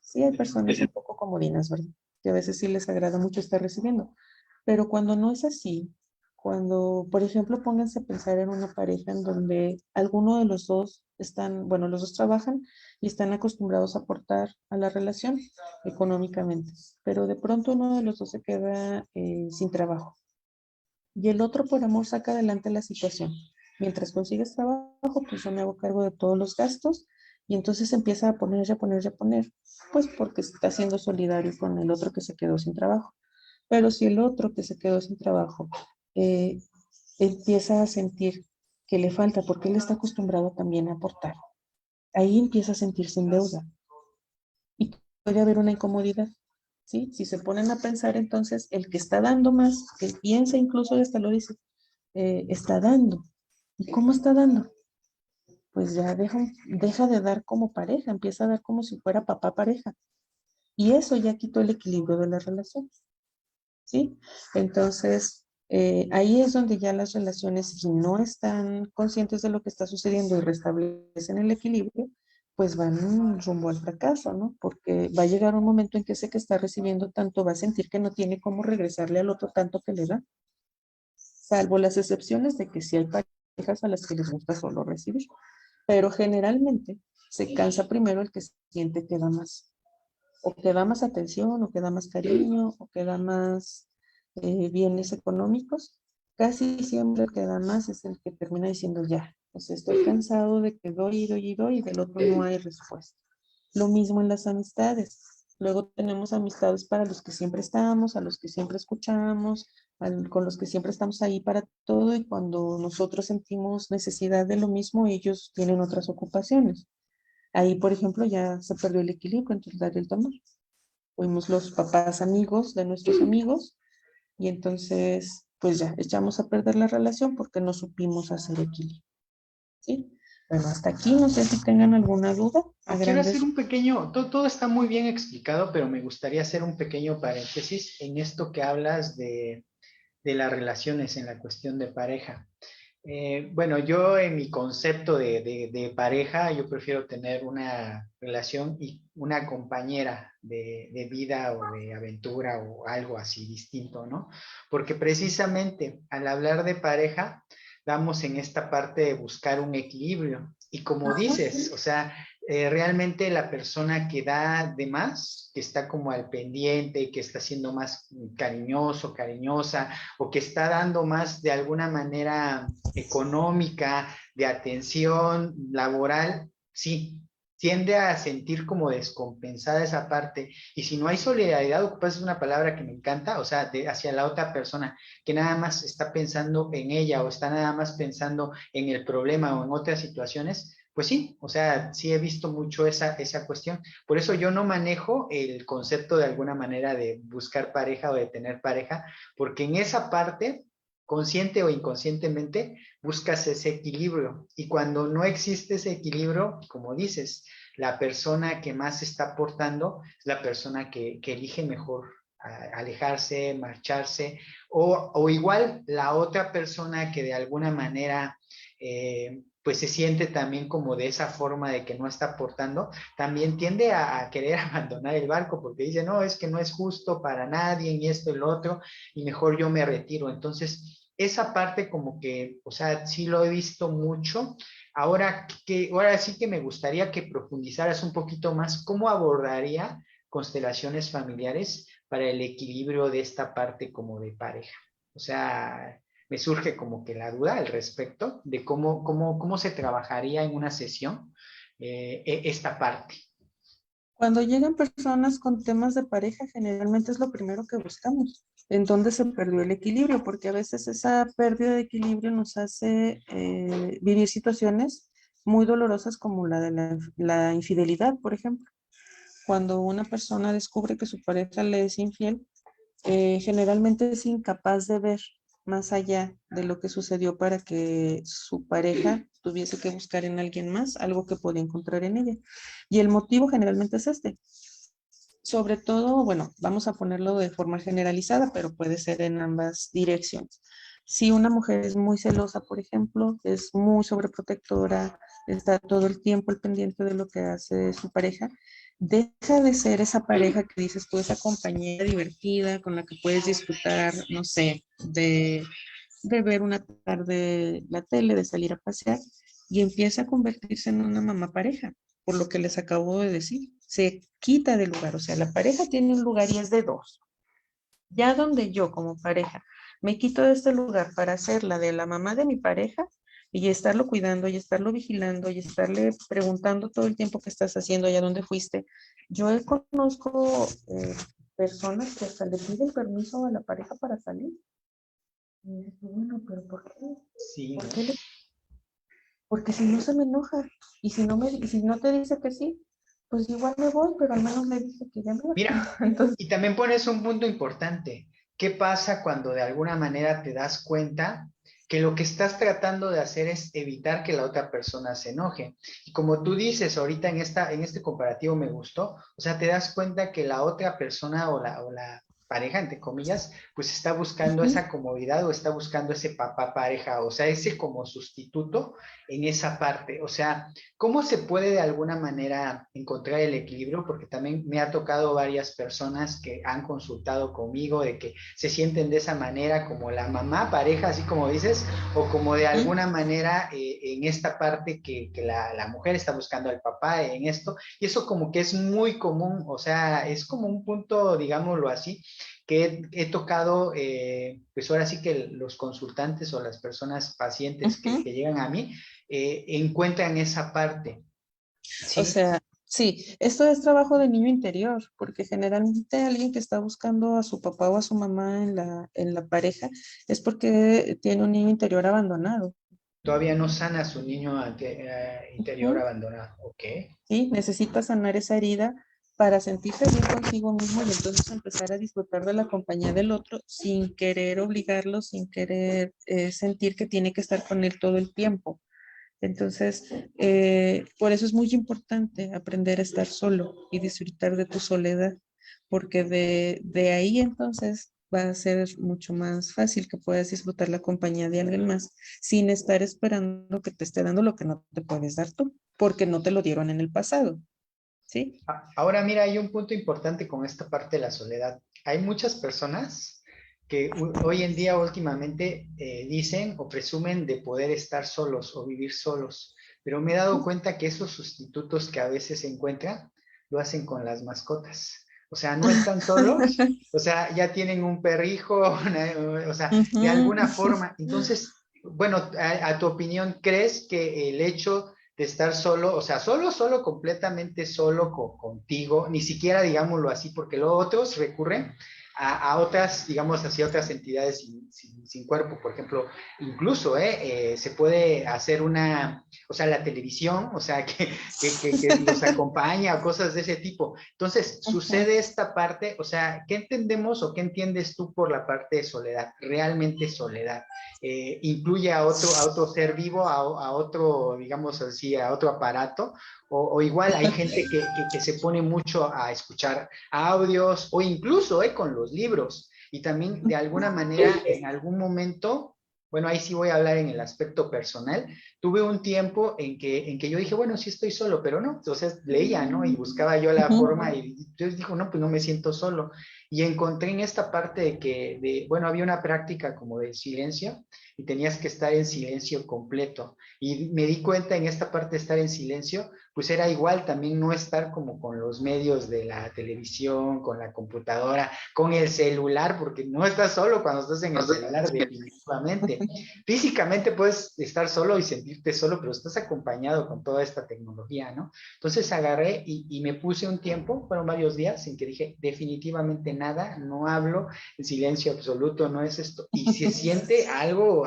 sí hay personas un poco comodinas, ¿verdad? Que a veces sí les agrada mucho estar recibiendo. Pero cuando no es así, cuando, por ejemplo, pónganse a pensar en una pareja en donde alguno de los dos están, bueno, los dos trabajan y están acostumbrados a aportar a la relación económicamente, pero de pronto uno de los dos se queda sin trabajo y el otro por amor saca adelante la situación. Mientras consigues trabajo, pues yo me hago cargo de todos los gastos y entonces empieza a poner, a poner, a poner, pues porque está siendo solidario con el otro que se quedó sin trabajo. Pero si el otro que se quedó sin trabajo eh, empieza a sentir que le falta porque él está acostumbrado también a aportar, ahí empieza a sentirse en deuda y puede haber una incomodidad. ¿Sí? Si se ponen a pensar, entonces el que está dando más, que piensa incluso hasta lo dice, está dando. ¿Y cómo está dando? Pues ya deja de dar como pareja, empieza a dar como si fuera papá pareja. Y eso ya quitó el equilibrio de la relación, ¿sí? Entonces, ahí es donde ya las relaciones, si no están conscientes de lo que está sucediendo y restablecen el equilibrio, pues van rumbo al fracaso, ¿no? Porque va a llegar un momento en que ese que está recibiendo tanto va a sentir que no tiene cómo regresarle al otro tanto que le da, salvo las excepciones de que sí hay parejas a las que les gusta solo recibir, pero generalmente se cansa primero el que siente que da más, o que da más atención, o que da más cariño, o que da más bienes económicos. Casi siempre el que da más es el que termina diciendo ya, pues estoy cansado de que doy y doy y doy y del otro no hay respuesta. Lo mismo en las amistades. Luego tenemos amistades para los que siempre estamos, a los que siempre escuchamos, con los que siempre estamos ahí para todo y cuando nosotros sentimos necesidad de lo mismo, ellos tienen otras ocupaciones. Ahí, por ejemplo, ya se perdió el equilibrio entre el dar y el tomar. Fuimos los papás amigos de nuestros amigos y entonces, pues ya, echamos a perder la relación porque no supimos hacer equilibrio. ¿Sí? Bueno, hasta aquí, no sé si tengan alguna duda a Quiero hacer grandes. un pequeño, todo está muy bien explicado, pero me gustaría hacer un pequeño paréntesis en esto que hablas de las relaciones en la cuestión de pareja. Bueno, yo en mi concepto de pareja, yo prefiero tener una relación y una compañera de vida o de aventura o algo así distinto, ¿no? Porque precisamente al hablar de pareja, vamos en esta parte de buscar un equilibrio. Y como dices, o sea, realmente la persona que da de más, que está como al pendiente, que está siendo más cariñoso, cariñosa, o que está dando más de alguna manera económica, de atención laboral, sí, tiende a sentir como descompensada esa parte. Y si no hay solidaridad, ocupas una palabra que me encanta, o sea, hacia la otra persona, que nada más está pensando en ella o está nada más pensando en el problema o en otras situaciones. Pues sí, o sea, sí he visto mucho esa cuestión. Por eso yo no manejo el concepto de alguna manera de buscar pareja o de tener pareja, porque en esa parte, consciente o inconscientemente, buscas ese equilibrio. Y cuando no existe ese equilibrio, como dices, la persona que más está aportando es la persona que elige mejor alejarse, marcharse, o igual la otra persona que de alguna manera pues se siente también como de esa forma de que no está aportando, también tiende a querer abandonar el barco porque dice, no, es que no es justo para nadie y esto y lo otro, y mejor yo me retiro. Entonces, esa parte como que, o sea, sí lo he visto mucho. Ahora sí que me gustaría que profundizaras un poquito más cómo abordaría constelaciones familiares para el equilibrio de esta parte como de pareja. O sea, me surge como que la duda al respecto de cómo se trabajaría en una sesión esta parte. Cuando llegan personas con temas de pareja, generalmente es lo primero que buscamos, en dónde se perdió el equilibrio, porque a veces esa pérdida de equilibrio nos hace vivir situaciones muy dolorosas como la de la infidelidad, por ejemplo. Cuando una persona descubre que su pareja le es infiel, generalmente es incapaz de ver más allá de lo que sucedió para que su pareja tuviese que buscar en alguien más algo que podía encontrar en ella. Y el motivo generalmente es este. Sobre todo, bueno, vamos a ponerlo de forma generalizada, pero puede ser en ambas direcciones. Si una mujer es muy celosa, por ejemplo, es muy sobreprotectora, está todo el tiempo al pendiente de lo que hace su pareja, deja de ser esa pareja que dices tú, esa compañera divertida con la que puedes disfrutar, no sé, de ver una tarde la tele, de salir a pasear, y empieza a convertirse en una mamá pareja, por lo que les acabo de decir. Se quita del lugar, o sea, la pareja tiene un lugar y es de dos. Ya donde yo como pareja me quito de este lugar para ser la de la mamá de mi pareja y estarlo cuidando y estarlo vigilando y estarle preguntando todo el tiempo qué estás haciendo, allá dónde fuiste. Yo conozco personas que hasta le piden permiso a la pareja para salir. Y yo digo, bueno, pero ¿por qué? Sí, ¿Por ¿no? qué Porque si no se me enoja y si no te dice que sí, pues igual me voy, pero al menos le dice que ya me voy. Mira, Entonces, y también pones un punto importante. ¿Qué pasa cuando de alguna manera te das cuenta que lo que estás tratando de hacer es evitar que la otra persona se enoje? Y como tú dices ahorita en este comparativo me gustó, o sea, te das cuenta que la otra persona o la pareja, entre comillas, pues está buscando Ujú, esa comodidad o está buscando ese papá pareja, o sea, ese como sustituto en esa parte. O sea, ¿cómo se puede de alguna manera encontrar el equilibrio? Porque también me ha tocado varias personas que han consultado conmigo de que se sienten de esa manera como la mamá pareja, así como dices, o como de ujú. alguna manera en esta parte que la mujer está buscando al papá en esto, y eso como que es muy común, o sea, es como un punto, digámoslo así, que he tocado, pues ahora sí que los consultantes o las personas pacientes que Ujú. llegan a mí encuentran esa parte, O ¿sí? sea, sí, esto es trabajo de niño interior, porque generalmente alguien que está buscando a su papá o a su mamá en la pareja es porque tiene un niño interior abandonado. Todavía no sana su niño interior Ujú. abandonado, ¿ok? Sí, necesita sanar esa herida para sentirse bien consigo mismo y entonces empezar a disfrutar de la compañía del otro sin querer obligarlo, sin querer sentir que tiene que estar con él todo el tiempo. Entonces, por eso es muy importante aprender a estar solo y disfrutar de tu soledad, porque de ahí entonces va a ser mucho más fácil que puedas disfrutar la compañía de alguien más sin estar esperando que te esté dando lo que no te puedes dar tú, porque no te lo dieron en el pasado, ¿sí? Ahora mira, hay un punto importante con esta parte de la soledad. Hay muchas personas que hoy en día últimamente dicen o presumen de poder estar solos o vivir solos, pero me he dado cuenta que esos sustitutos que a veces se encuentran lo hacen con las mascotas. O sea, no están solos, o sea, ya tienen un perrijo, o sea, de Ujú. alguna forma. Entonces, bueno, a tu opinión, ¿crees que el hecho de estar solo, o sea, solo, completamente solo contigo, ni siquiera digámoslo así, porque luego otros recurren a otras, digamos así, otras entidades sin cuerpo, por ejemplo, incluso se puede hacer o sea, la televisión, o sea, que los acompaña o cosas de ese tipo. Entonces, Ujú. sucede esta parte, o sea, ¿qué entendemos o qué entiendes tú por la parte de soledad? Realmente soledad incluye a otro ser vivo, a otro, digamos así, a otro aparato, o igual hay gente que se pone mucho a escuchar audios o incluso con los libros y también de alguna manera en algún momento, bueno, ahí sí voy a hablar en el aspecto personal, tuve un tiempo en que yo dije, bueno, sí estoy solo, pero no, entonces leía, ¿no? Y buscaba yo la Ujú. forma y yo digo, no, pues no me siento solo. Y encontré en esta parte bueno, había una práctica como de silencio y tenías que estar en silencio completo. Y me di cuenta en esta parte de estar en silencio, pues era igual también no estar como con los medios de la televisión, con la computadora, con el celular, porque no estás solo cuando estás en el celular, definitivamente. Físicamente puedes estar solo y sentirte solo, pero estás acompañado con toda esta tecnología, ¿no? Entonces agarré y me puse un tiempo, fueron varios días, en que dije, definitivamente nada, no hablo, el silencio absoluto no es esto, y se siente algo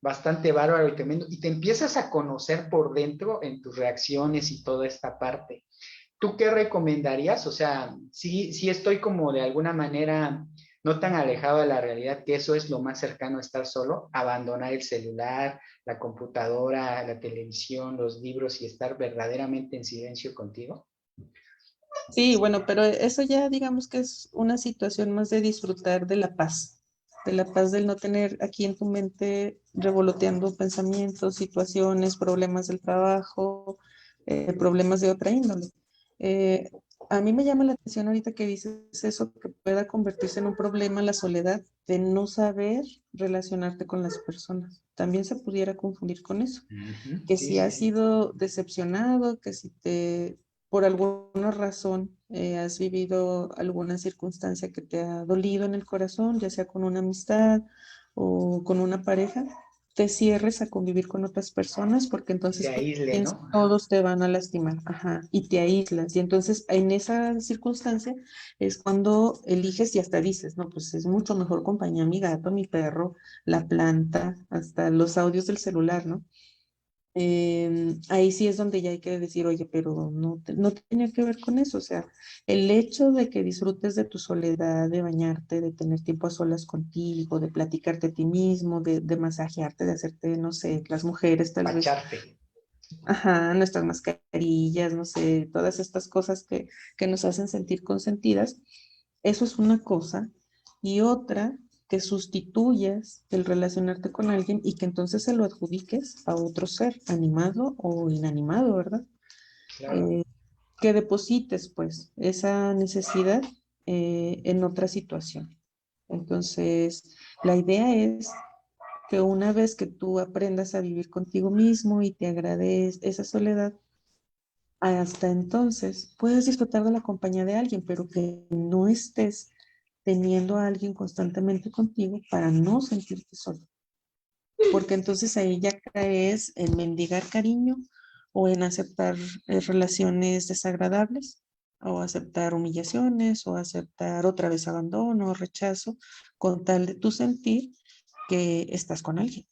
bastante bárbaro y tremendo, y te empiezas a conocer por dentro en tus reacciones y toda esta parte. ¿Tú qué recomendarías? O sea, sí estoy como de alguna manera no tan alejado de la realidad, que eso es lo más cercano a estar solo, abandonar el celular, la computadora, la televisión, los libros y estar verdaderamente en silencio contigo. Sí, bueno, pero eso ya digamos que es una situación más de disfrutar de la paz del no tener aquí en tu mente revoloteando pensamientos, situaciones, problemas del trabajo, problemas de otra índole. Eh, a mí me llama la atención ahorita que dices eso, que pueda convertirse en un problema la soledad de no saber relacionarte con las personas. También se pudiera confundir con eso, Ujú, que sí, si sí, has sí. sido decepcionado, que si te, por alguna razón, has vivido alguna circunstancia que te ha dolido en el corazón, ya sea con una amistad o con una pareja, te cierres a convivir con otras personas porque Y te entonces aísle, piensas ¿no? que Ajá. todos te van a lastimar, ajá, y te aíslas. Y entonces en esa circunstancia es cuando eliges y hasta dices, no, pues es mucho mejor compañía mi gato, mi perro, la planta, hasta los audios del celular, ¿no? Ahí sí es donde ya hay que decir, oye, pero no tenía que ver con eso. O sea, el hecho de que disfrutes de tu soledad, de bañarte, de tener tiempo a solas contigo, de platicarte a ti mismo, de masajearte, de hacerte, no sé, las mujeres tal vez, Pacharte. ajá, nuestras mascarillas, no sé, todas estas cosas que nos hacen sentir consentidas, Eso es una cosa. Y otra, que sustituyas el relacionarte con alguien y que entonces se lo adjudiques a otro ser, animado o inanimado, ¿verdad? Claro. Eh, que deposites, pues, esa necesidad en otra situación. Entonces, la idea es que una vez que tú aprendas a vivir contigo mismo y te agrades esa soledad, hasta entonces puedes disfrutar de la compañía de alguien, pero que no estés teniendo a alguien constantemente contigo para no sentirte solo. Porque entonces ahí ya caes en mendigar cariño o en aceptar relaciones desagradables o aceptar humillaciones o aceptar otra vez abandono o rechazo con tal de tu sentir que estás con alguien.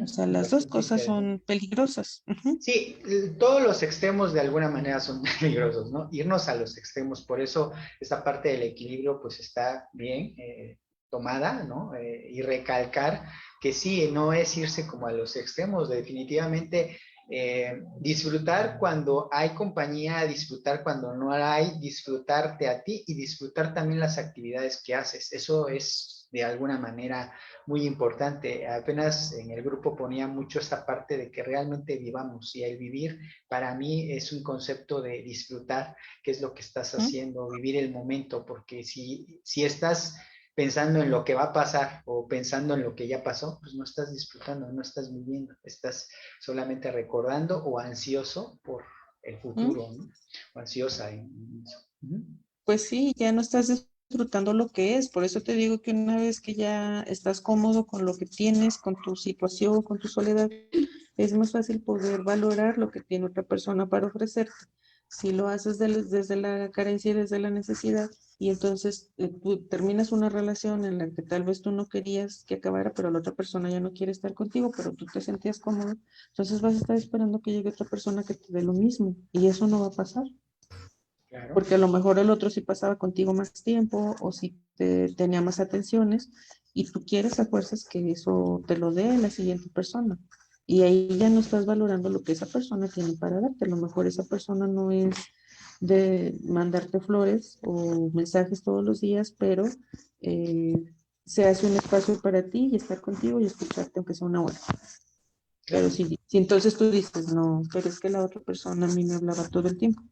O sea, las dos Bastante cosas interesante. son peligrosas. Ujú. Sí, todos los extremos de alguna manera son peligrosos, ¿no? Irnos a los extremos, por eso esta parte del equilibrio pues está bien tomada, ¿no? Y recalcar que sí, no es irse como a los extremos, definitivamente disfrutar cuando hay compañía, disfrutar cuando no hay, disfrutarte a ti y disfrutar también las actividades que haces. Eso es de alguna manera muy importante. Apenas en el grupo ponía mucho esta parte de que realmente vivamos y el vivir para mí es un concepto de disfrutar qué es lo que estás Ujú. haciendo, vivir el momento, porque si estás pensando en lo que va a pasar o pensando en lo que ya pasó, pues no estás disfrutando, no estás viviendo, estás solamente recordando o ansioso por el Ujú. futuro, ¿no? O ansiosa en eso. Uh-huh. Pues sí, ya no estás disfrutando lo que es. Por eso te digo que una vez que ya estás cómodo con lo que tienes, con tu situación, con tu soledad, es más fácil poder valorar lo que tiene otra persona para ofrecerte. Si lo haces desde la carencia y desde la necesidad, y entonces tú terminas una relación en la que tal vez tú no querías que acabara, pero la otra persona ya no quiere estar contigo, pero tú te sentías cómodo, entonces vas a estar esperando que llegue otra persona que te dé lo mismo, y eso no va a pasar Claro. porque a lo mejor el otro sí pasaba contigo más tiempo o si te tenía más atenciones y tú quieres a fuerzas que eso te lo dé la siguiente persona. Y ahí ya no estás valorando lo que esa persona tiene para darte. A lo mejor esa persona no es de mandarte flores o mensajes todos los días, pero eh, se hace un espacio para ti y estar contigo y escucharte aunque sea una hora. Pero Claro. si entonces tú dices, no, pero es que la otra persona a mí me hablaba todo el tiempo.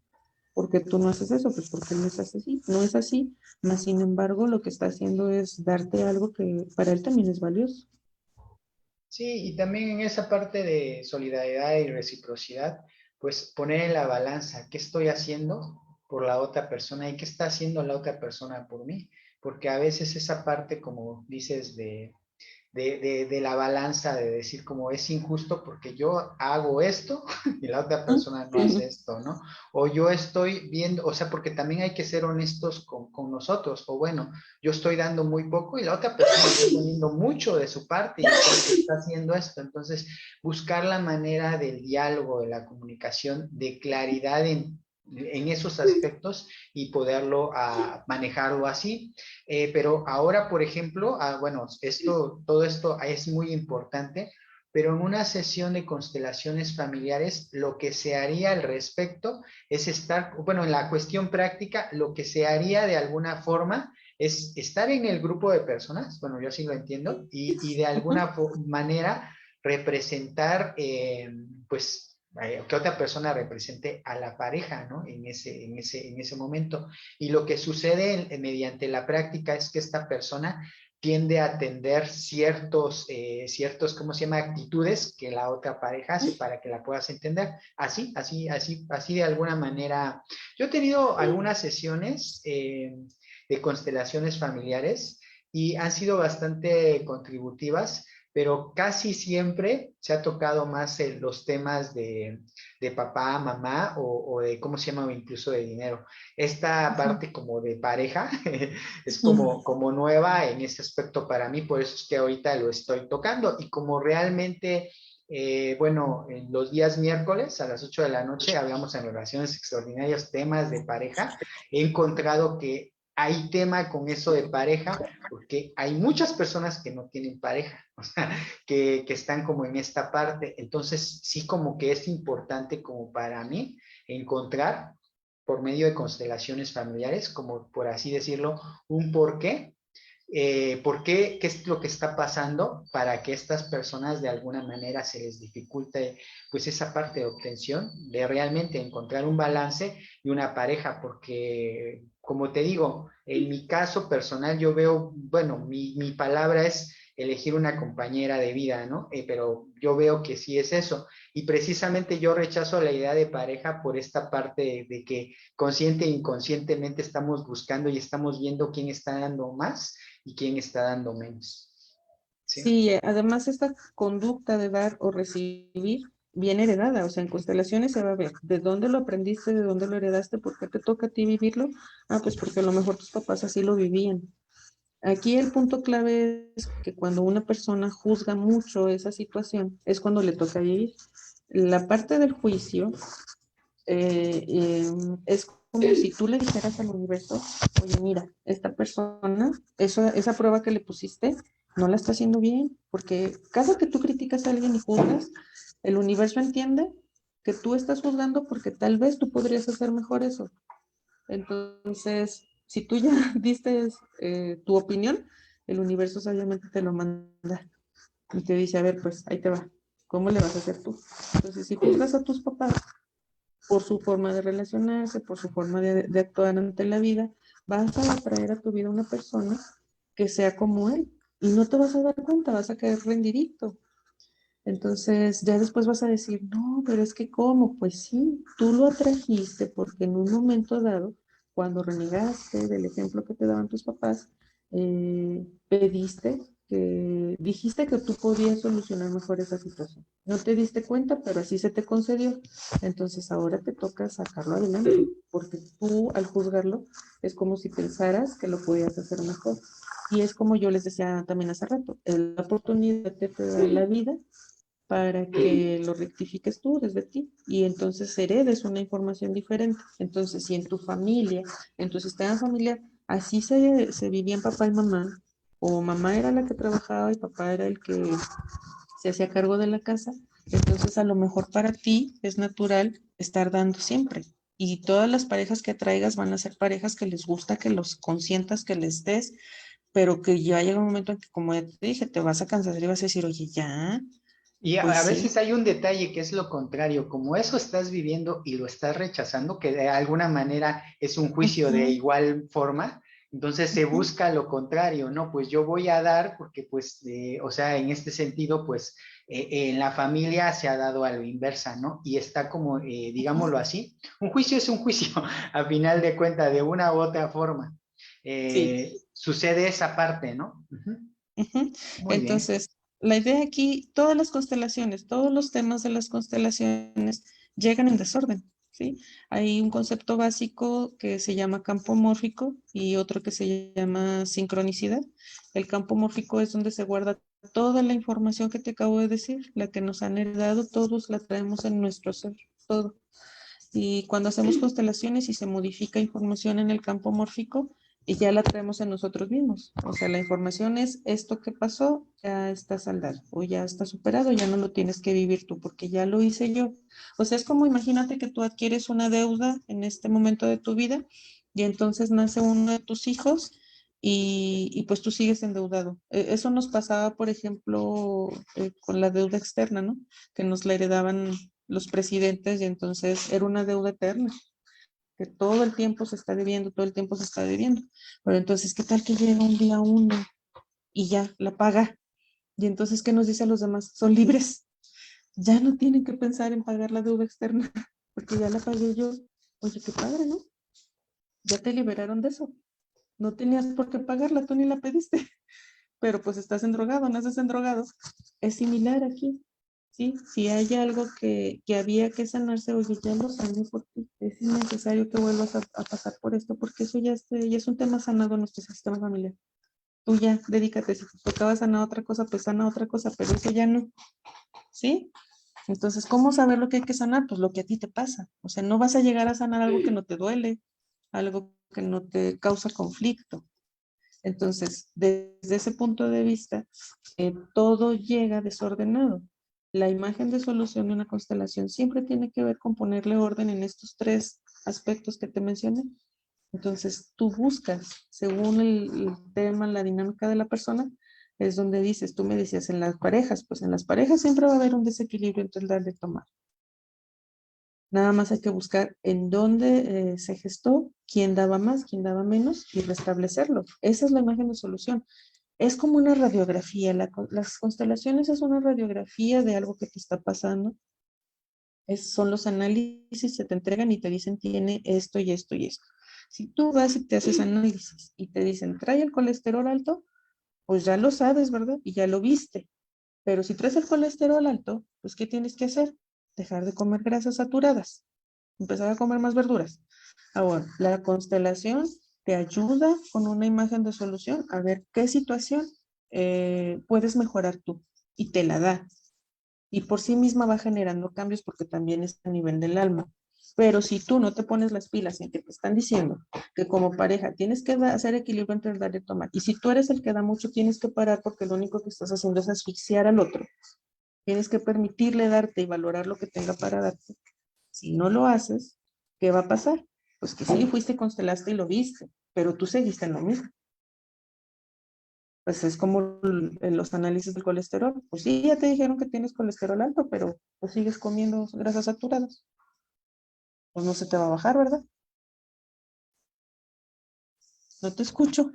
¿Por qué tú no haces eso? Pues porque no es así, no es así, mas sin embargo lo que está haciendo es darte algo que para él también es valioso. Sí, y también en esa parte de solidaridad y reciprocidad, pues poner en la balanza qué estoy haciendo por la otra persona y qué está haciendo la otra persona por mí, porque a veces esa parte, como dices, de la balanza, de decir como es injusto porque yo hago esto y la otra persona no hace esto, ¿no? O yo estoy viendo, o sea, porque también hay que ser honestos con nosotros, o bueno, yo estoy dando muy poco y la otra persona está poniendo mucho de su parte y está haciendo esto. Entonces, buscar la manera del diálogo, de la comunicación, de claridad en esos aspectos y poderlo manejarlo así. Pero ahora, por ejemplo, bueno, todo esto es muy importante, pero en una sesión de constelaciones familiares, lo que se haría al respecto es estar, bueno, en la cuestión práctica, lo que se haría de alguna forma es estar en el grupo de personas, bueno, yo así lo entiendo, y de alguna manera representar, pues, que otra persona represente a la pareja, ¿no? En ese momento. Y lo que sucede mediante la práctica es que esta persona tiende a atender ¿cómo se llama? Actitudes que la otra pareja hace para que la puedas entender. Así de alguna manera. Yo he tenido algunas sesiones de constelaciones familiares y han sido bastante contributivas, pero casi siempre se ha tocado más los temas de papá, mamá o de, ¿cómo se llama? O incluso de dinero. Esta parte como de pareja es como nueva en ese aspecto para mí, por eso es que ahorita lo estoy tocando y como realmente, bueno, en los días miércoles a las 8 de la noche hablamos en Relaciones Extraordinarias temas de pareja, he encontrado que hay tema con eso de pareja porque hay muchas personas que no tienen pareja, o sea, que están como en esta parte. Entonces, sí como que es importante como para mí encontrar por medio de constelaciones familiares, como por así decirlo, un por qué, qué es lo que está pasando para que estas personas de alguna manera se les dificulte pues esa parte de obtención, de realmente encontrar un balance y una pareja, porque como te digo, en mi caso personal yo veo, bueno, mi palabra es elegir una compañera de vida, ¿no? Pero yo veo que sí es eso. Y precisamente yo rechazo la idea de pareja por esta parte de que consciente e inconscientemente estamos buscando y estamos viendo quién está dando más y quién está dando menos. ¿Sí? Sí, además esta conducta de dar o recibir viene heredada, o sea, en constelaciones se va a ver de dónde lo aprendiste, de dónde lo heredaste, por qué te toca a ti vivirlo. Ah, pues porque a lo mejor tus papás así lo vivían. Aquí el punto clave es que cuando una persona juzga mucho esa situación, es cuando le toca vivir. La parte del juicio es como si tú le dijeras al universo, oye, mira, esta persona, esa prueba que le pusiste, no la está haciendo bien, porque cada que tú criticas a alguien y juzgas, el universo entiende que tú estás juzgando porque tal vez tú podrías hacer mejor eso. Entonces, si tú ya diste tu opinión, el universo sabiamente te lo manda y te dice, a ver, pues ahí te va, ¿cómo le vas a hacer tú? Entonces, si juzgas a tus papás por su forma de relacionarse, por su forma de actuar ante la vida, vas a atraer a tu vida una persona que sea como él y no te vas a dar cuenta, vas a caer rendidito. Entonces ya después vas a decir, no, pero es que ¿cómo? Pues sí, tú lo atrajiste porque en un momento dado, cuando renegaste del ejemplo que te daban tus papás, pediste que dijiste que tú podías solucionar mejor esa situación. No te diste cuenta, pero así se te concedió. Entonces ahora te toca sacarlo adelante, porque tú al juzgarlo es como si pensaras que lo podías hacer mejor. Y es como yo les decía también hace rato, la oportunidad que te da la vida para que lo rectifiques tú desde ti y entonces heredes una información diferente. Entonces, si en tu familia, en tu sistema familiar, así se vivían papá y mamá, o mamá era la que trabajaba y papá era el que se hacía cargo de la casa, entonces a lo mejor para ti es natural estar dando siempre. Y todas las parejas que atraigas van a ser parejas que les gusta que los consientas, que les des, pero que ya llega un momento en que, como ya te dije, te vas a cansar y vas a decir, oye, ya, Y pues a sí. veces hay un detalle que es lo contrario, como eso estás viviendo y lo estás rechazando, que de alguna manera es un juicio de Ujú, igual forma, entonces se ujú, busca lo contrario, ¿no? Pues yo voy a dar porque pues, o sea, en este sentido, pues en la familia se ha dado a lo inversa, ¿no? Y está como, ujú. digámoslo así, un juicio es un juicio, a final de cuentas, de una u otra forma. Sí. Sucede esa parte, ¿no? Ujú. Ujú. Muy bien. Entonces, la idea aquí, todas las constelaciones, todos los temas de las constelaciones llegan en desorden, ¿sí? Hay un concepto básico que se llama campo mórfico y otro que se llama sincronicidad. El campo mórfico es donde se guarda toda la información que te acabo de decir, la que nos han heredado, todos la traemos en nuestro ser, todo. Y cuando hacemos constelaciones y se modifica información en el campo mórfico, y ya la traemos en nosotros mismos. O sea, la información es esto que pasó, ya está saldado, o ya está superado, ya no lo tienes que vivir tú, porque ya lo hice yo. O sea, es como imagínate que tú adquieres una deuda en este momento de tu vida, y entonces nace uno de tus hijos, y pues tú sigues endeudado. Eso nos pasaba, por ejemplo, con la deuda externa, ¿no? Que nos la heredaban los presidentes y entonces era una deuda eterna, que todo el tiempo se está debiendo, todo el tiempo se está debiendo. Pero entonces, ¿qué tal que llega un día uno y ya la paga? Y entonces, ¿qué nos dice a los demás? Son libres, ya no tienen que pensar en pagar la deuda externa, porque ya la pagué yo. Oye, qué padre, ¿no? Ya te liberaron de eso. No tenías por qué pagarla, tú ni la pediste, pero pues estás endrogado, naces endrogado. Es similar aquí. Sí, si hay algo que había que sanarse, oye, ya lo sané porque es innecesario que vuelvas a pasar por esto, porque eso ya es un tema sanado en nuestro sistema familiar. Tú ya, dedícate, si te tocaba sanar otra cosa, pues sana otra cosa, pero eso ya no, ¿sí? Entonces, ¿cómo saber lo que hay que sanar? Pues lo que a ti te pasa. O sea, no vas a llegar a sanar algo que no te duele, algo que no te causa conflicto. Entonces, desde ese punto de vista, todo llega desordenado. La imagen de solución de una constelación siempre tiene que ver con ponerle orden en estos tres aspectos que te mencioné. Entonces, tú buscas, según el tema, la dinámica de la persona, es donde dices, tú me decías en las parejas, pues en las parejas siempre va a haber un desequilibrio entre el dar y tomar. Nada más hay que buscar en dónde se gestó, quién daba más, quién daba menos y restablecerlo. Esa es la imagen de solución. Es como una radiografía. Las constelaciones es una radiografía de algo que te está pasando. Son los análisis, se te entregan y te dicen tiene esto y esto y esto. Si tú vas y te haces análisis y te dicen trae el colesterol alto, pues ya lo sabes, ¿verdad? Y ya lo viste. Pero si traes el colesterol alto, pues ¿qué tienes que hacer? Dejar de comer grasas saturadas, empezar a comer más verduras. Ahora, la constelación te ayuda con una imagen de solución a ver qué situación puedes mejorar tú y te la da. Y por sí misma va generando cambios porque también es a nivel del alma. Pero si tú no te pones las pilas en que te están diciendo que como pareja tienes que hacer equilibrio entre el dar y tomar, y si tú eres el que da mucho, tienes que parar porque lo único que estás haciendo es asfixiar al otro. Tienes que permitirle darte y valorar lo que tenga para darte. Si no lo haces, ¿qué va a pasar? Pues que sí, fuiste, constelaste y lo viste, pero tú seguiste en lo mismo. Pues es como los análisis del colesterol. Pues sí, ya te dijeron que tienes colesterol alto, pero pues sigues comiendo grasas saturadas. Pues no se te va a bajar, ¿verdad? No te escucho.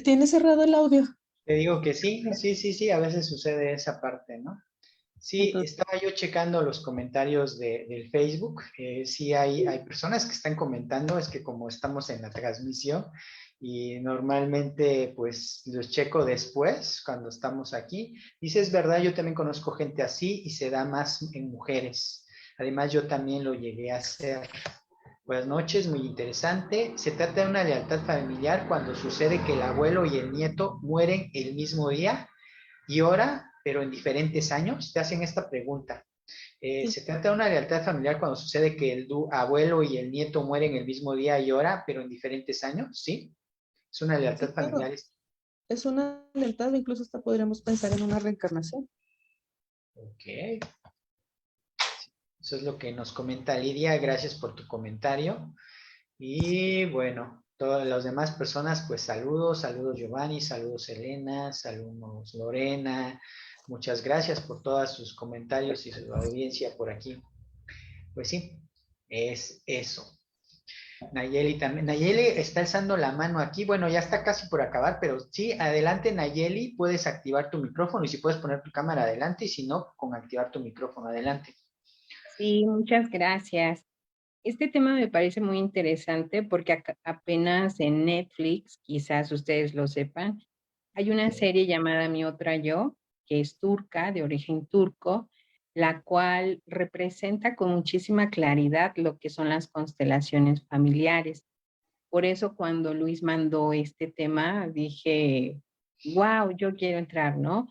¿Tienes cerrado el audio? Te digo que sí, sí, sí, sí, a veces sucede esa parte, ¿no? Sí, Entonces, estaba yo checando los comentarios del Facebook. Sí, hay personas que están comentando, es que como estamos en la transmisión y normalmente pues los checo después cuando estamos aquí. Dice, es verdad, yo también conozco gente así y se da más en mujeres. Además, yo también lo llegué a hacer. Buenas noches, muy interesante. Se trata de una lealtad familiar cuando sucede que el abuelo y el nieto mueren el mismo día y hora, pero en diferentes años. Te hacen esta pregunta. sí, Se trata de una lealtad familiar cuando sucede que el abuelo y el nieto mueren el mismo día y hora, pero en diferentes años, ¿sí? Es una sí, lealtad claro. familiar. Es una lealtad, incluso hasta podríamos pensar en una reencarnación. Ok, eso es lo que nos comenta Lidia. Gracias por tu comentario. Y bueno, todas las demás personas, pues saludos, saludos Giovanni, saludos Elena, saludos Lorena. Muchas gracias por todos sus comentarios y su audiencia por aquí. Pues sí, es eso. Nayeli también. Nayeli está alzando la mano aquí. Bueno, ya está casi por acabar, pero sí, adelante Nayeli, puedes activar tu micrófono y si puedes poner tu cámara adelante y si no, con activar tu micrófono adelante. Sí, muchas gracias. Este tema me parece muy interesante porque apenas en Netflix, quizás ustedes lo sepan, hay una serie llamada Mi Otra Yo, que es turca, de origen turco, la cual representa con muchísima claridad lo que son las constelaciones familiares. Por eso cuando Luis mandó este tema, dije, wow, yo quiero entrar, ¿no?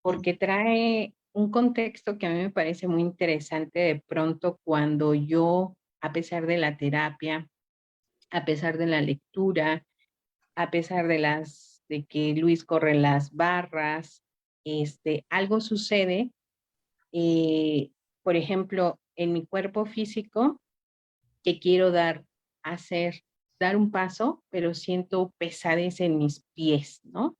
Porque trae un contexto que a mí me parece muy interesante de pronto cuando yo, a pesar de la terapia, a pesar de la lectura, a pesar de que Luis corre las barras, algo sucede, eh, por ejemplo, en mi cuerpo físico, que quiero hacer, dar un paso, pero siento pesadez en mis pies, ¿no?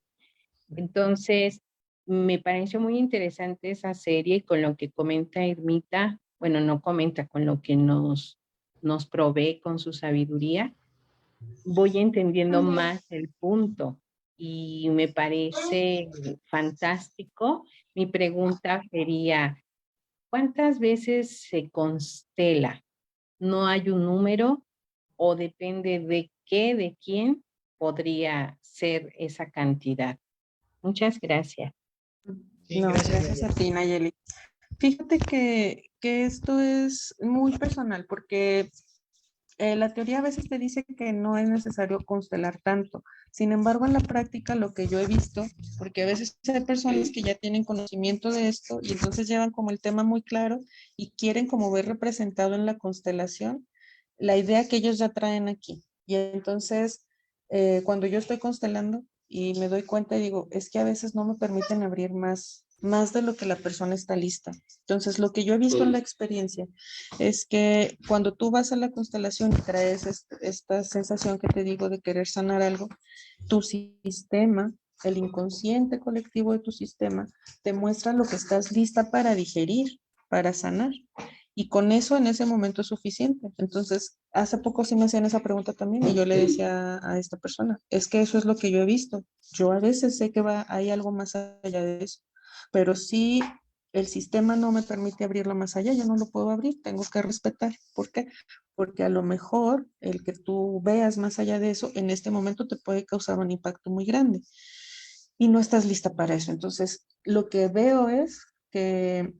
Entonces, me pareció muy interesante esa serie con lo que comenta Ermita, bueno, no comenta, con lo que nos provee con su sabiduría, voy entendiendo más el punto y me parece fantástico. Mi pregunta sería, ¿cuántas veces se constela? ¿No hay un número o depende de qué, de quién podría ser esa cantidad? Muchas gracias. Sí, No, gracias gracias a Nayeli. ti, Nayeli. Fíjate que esto es muy personal porque la teoría a veces te dice que no es necesario constelar tanto. Sin embargo, en la práctica lo que yo he visto, porque a veces hay personas que ya tienen conocimiento de esto y entonces llevan como el tema muy claro y quieren como ver representado en la constelación la idea que ellos ya traen aquí. Y entonces, cuando yo estoy constelando y me doy cuenta y digo, es que a veces no me permiten abrir más más de lo que la persona está lista. Entonces, lo que yo he visto en la experiencia es que cuando tú vas a la constelación y traes esta sensación que te digo de querer sanar algo, tu sistema, el inconsciente colectivo de tu sistema, te muestra lo que estás lista para digerir, para sanar. Y con eso en ese momento es suficiente. Entonces, hace poco sí me hacían esa pregunta también y yo le decía a esta persona, es que eso es lo que yo he visto. Yo a veces sé que hay algo más allá de eso, pero si el sistema no me permite abrirlo más allá, yo no lo puedo abrir, tengo que respetar. ¿Por qué? Porque a lo mejor el que tú veas más allá de eso en este momento te puede causar un impacto muy grande y no estás lista para eso. Entonces, lo que veo es que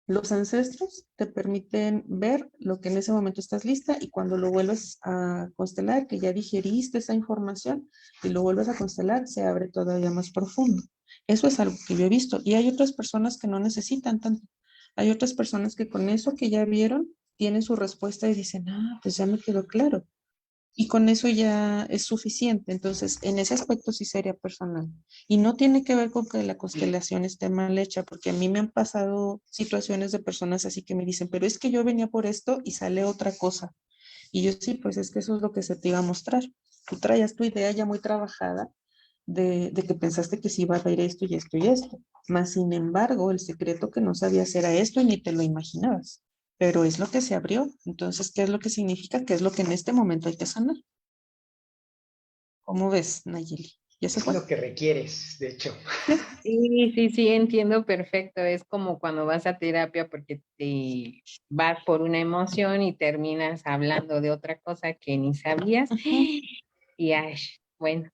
los ancestros te permiten ver lo que en ese momento estás lista y cuando lo vuelves a constelar, que ya digeriste esa información y lo vuelves a constelar, se abre todavía más profundo. Eso es algo que yo he visto y hay otras personas que no necesitan tanto. Hay otras personas que con eso que ya vieron tienen su respuesta y dicen, ah, pues ya me quedó claro. Y con eso ya es suficiente. Entonces, en ese aspecto sí sería personal. Y no tiene que ver con que la constelación esté mal hecha, porque a mí me han pasado situaciones de personas así que me dicen, pero es que yo venía por esto y sale otra cosa. Y yo sí, pues es que eso es lo que se te iba a mostrar. Tú traías tu idea ya muy trabajada de que pensaste que sí iba a haber esto y esto y esto. Más sin embargo, el secreto que no sabías era esto y ni te lo imaginabas. Pero es lo que se abrió. Entonces, ¿qué es lo que significa? ¿Qué es lo que en este momento hay que sanar? ¿Cómo ves, Nayeli? ¿Ya se Es fue? lo que requieres, de hecho. Sí, sí, sí, entiendo perfecto. Es como cuando vas a terapia porque te vas por una emoción y terminas hablando de otra cosa que ni sabías. Ujú. Y ay, bueno,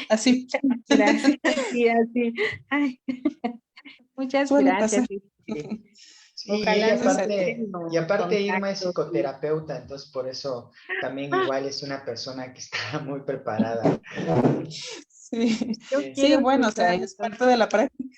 Así gracias, sí, así. Ay, muchas suele gracias. pasar. Sí, y Ojalá ella nos Entonces, aparte, y estemos aparte Irma es contacto. psicoterapeuta, entonces por eso también Ah, igual es una persona que está muy preparada. sí, yo Sí. sí, quiero bueno, sus o sea, es datos. parte de la práctica.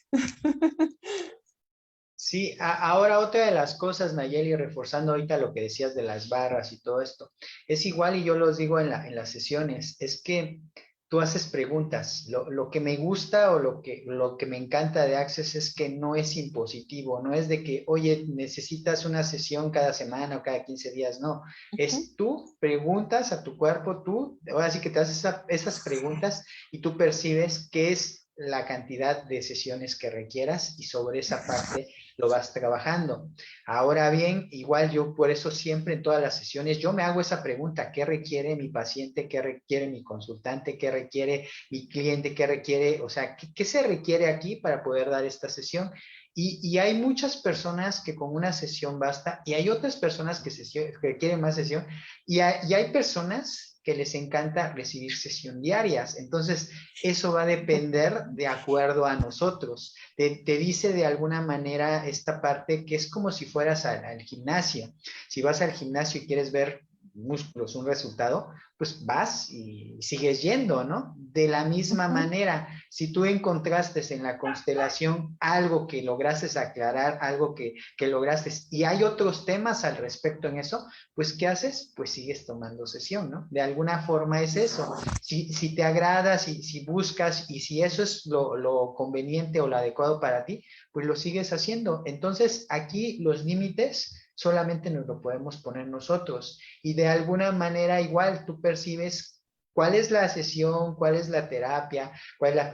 Sí, ahora otra de las cosas, Nayeli, reforzando ahorita lo que decías de las barras y todo esto, es igual y yo los digo en las sesiones, es que tú haces preguntas. Lo que me gusta o lo que me encanta de Access es que no es impositivo, no es de que, oye, necesitas una sesión cada semana o cada 15 días, no. Ujú. Es tú preguntas a tu cuerpo, tú, ahora sí que te haces esas preguntas y tú percibes qué es la cantidad de sesiones que requieras y sobre esa parte lo vas trabajando. Ahora bien, igual yo por eso siempre en todas las sesiones yo me hago esa pregunta, ¿qué requiere mi paciente? ¿Qué requiere mi consultante? ¿Qué requiere mi cliente? ¿Qué requiere? O sea, ¿qué se requiere aquí para poder dar esta sesión? Y hay muchas personas que con una sesión basta y hay otras personas que requieren más sesión y hay personas que les encanta recibir sesión diarias. Entonces, eso va a depender de acuerdo a nosotros. Te dice de alguna manera esta parte que es como si fueras al gimnasio. Si vas al gimnasio y quieres ver músculos, un resultado, pues vas y sigues yendo, ¿no? De la misma Ujú. manera, si tú encontraste en la constelación algo que lograste aclarar, algo que lograste, y hay otros temas al respecto en eso, pues ¿qué haces? Pues sigues tomando sesión, ¿no? De alguna forma es eso. Si te agrada, si buscas y si eso es lo conveniente o lo adecuado para ti, pues lo sigues haciendo. Entonces, aquí los límites solamente nos lo podemos poner nosotros. Y de alguna manera igual tú percibes cuál es la sesión, cuál es la terapia, cuál es la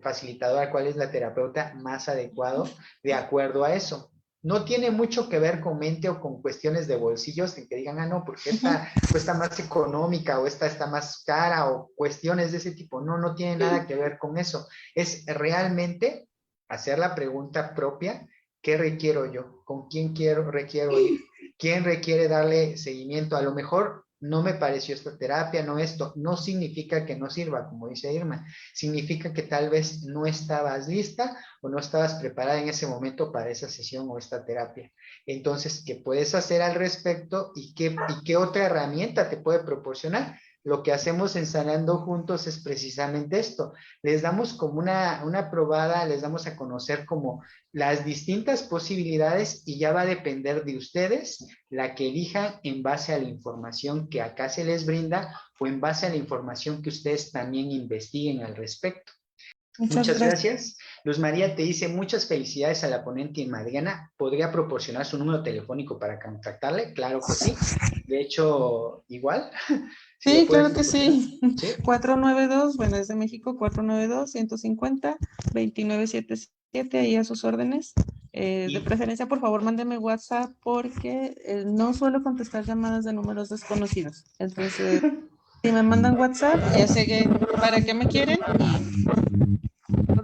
facilitadora, cuál es la terapeuta más adecuado de acuerdo a eso. No tiene mucho que ver con mente o con cuestiones de bolsillos, en que digan, ah, no, porque esta cuesta más económica o esta está más cara o cuestiones de ese tipo. No, no tiene nada que ver con eso. Es realmente hacer la pregunta propia, ¿qué requiero yo? ¿Con quién requiero ir? ¿Quién requiere darle seguimiento? A lo mejor no me pareció esta terapia, no esto. No significa que no sirva, como dice Irma. Significa que tal vez no estabas lista o no estabas preparada en ese momento para esa sesión o esta terapia. Entonces, ¿qué puedes hacer al respecto y qué otra herramienta te puede proporcionar? Lo que hacemos en Sanando Juntos es precisamente esto. Les damos como una probada, les damos a conocer como las distintas posibilidades y ya va a depender de ustedes la que elijan en base a la información que acá se les brinda o en base a la información que ustedes también investiguen al respecto. Muchas gracias. Luz María te dice muchas felicidades a la ponente Mariana. ¿Podría proporcionar su número telefónico para contactarle? Claro que sí. De hecho, igual. Si lo Sí, puedes claro que proporcionar. sí. Sí. 492, bueno, es de México, 492-150-2977, ahí a sus órdenes. De preferencia, por favor, mándeme WhatsApp porque no suelo contestar llamadas de números desconocidos. Entonces, si me mandan WhatsApp, ya sé para qué me quieren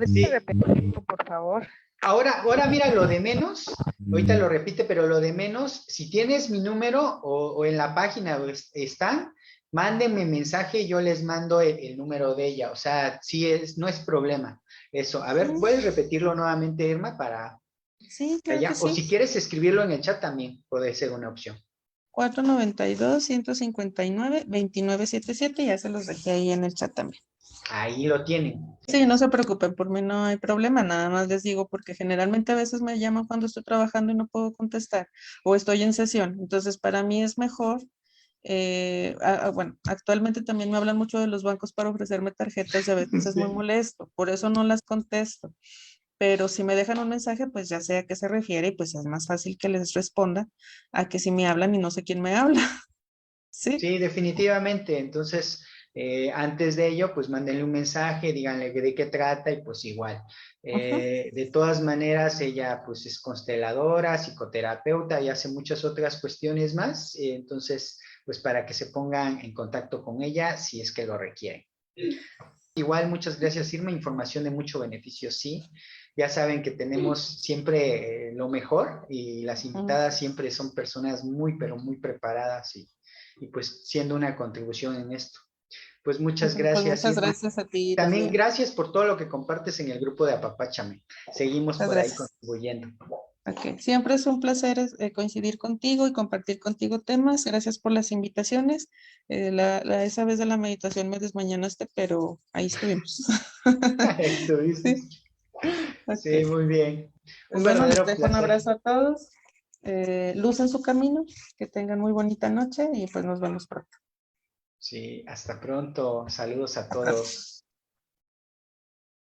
y Sí. repetirlo, por favor? Ahora mira lo de menos, ahorita lo repite, pero lo de menos, si tienes mi número o en la página está, mándenme mensaje y yo les mando el número de ella. O sea, sí no es problema eso. A ver, ¿puedes repetirlo nuevamente, Irma, para sí, claro que allá? O sí. si quieres escribirlo en el chat también puede ser una opción. 492-159-2977, ya se los dejé ahí en el chat también. Ahí lo tienen. Sí, no se preocupen, por mí no hay problema, nada más les digo porque generalmente a veces me llaman cuando estoy trabajando y no puedo contestar o estoy en sesión, entonces para mí es mejor, bueno, actualmente también me hablan mucho de los bancos para ofrecerme tarjetas y a veces es muy Sí. molesto, por eso no las contesto, pero si me dejan un mensaje, pues ya sé a qué se refiere y pues es más fácil que les responda a que si me hablan y no sé quién me habla, ¿sí? Sí, definitivamente. Entonces, antes de ello, pues mándenle un mensaje, díganle de qué trata y pues igual. Ajá. De todas maneras, ella pues es consteladora, psicoterapeuta y hace muchas otras cuestiones más. Entonces, pues para que se pongan en contacto con ella si es que lo requieren. Igual, muchas gracias, Irma. Información de mucho beneficio, sí. Ya saben que tenemos siempre lo mejor y las invitadas siempre son personas muy, pero muy preparadas y pues siendo una contribución en esto. Pues muchas Pues gracias, muchas Irma. gracias a ti También también. gracias por todo lo que compartes en el grupo de Apapáchame. Seguimos Muchas por ahí gracias. contribuyendo. Ok, siempre es un placer coincidir contigo y compartir contigo temas. Gracias por las invitaciones. Esa vez de la meditación me desmañanaste, pero ahí estuvimos. Estuviste. Sí, Sí, ok. muy bien. Un Pues bueno, les verdadero dejo un placer. abrazo a todos. Luz en su camino, que tengan muy bonita noche y pues nos vemos pronto. Sí, hasta pronto. Saludos a Hasta pronto. todos.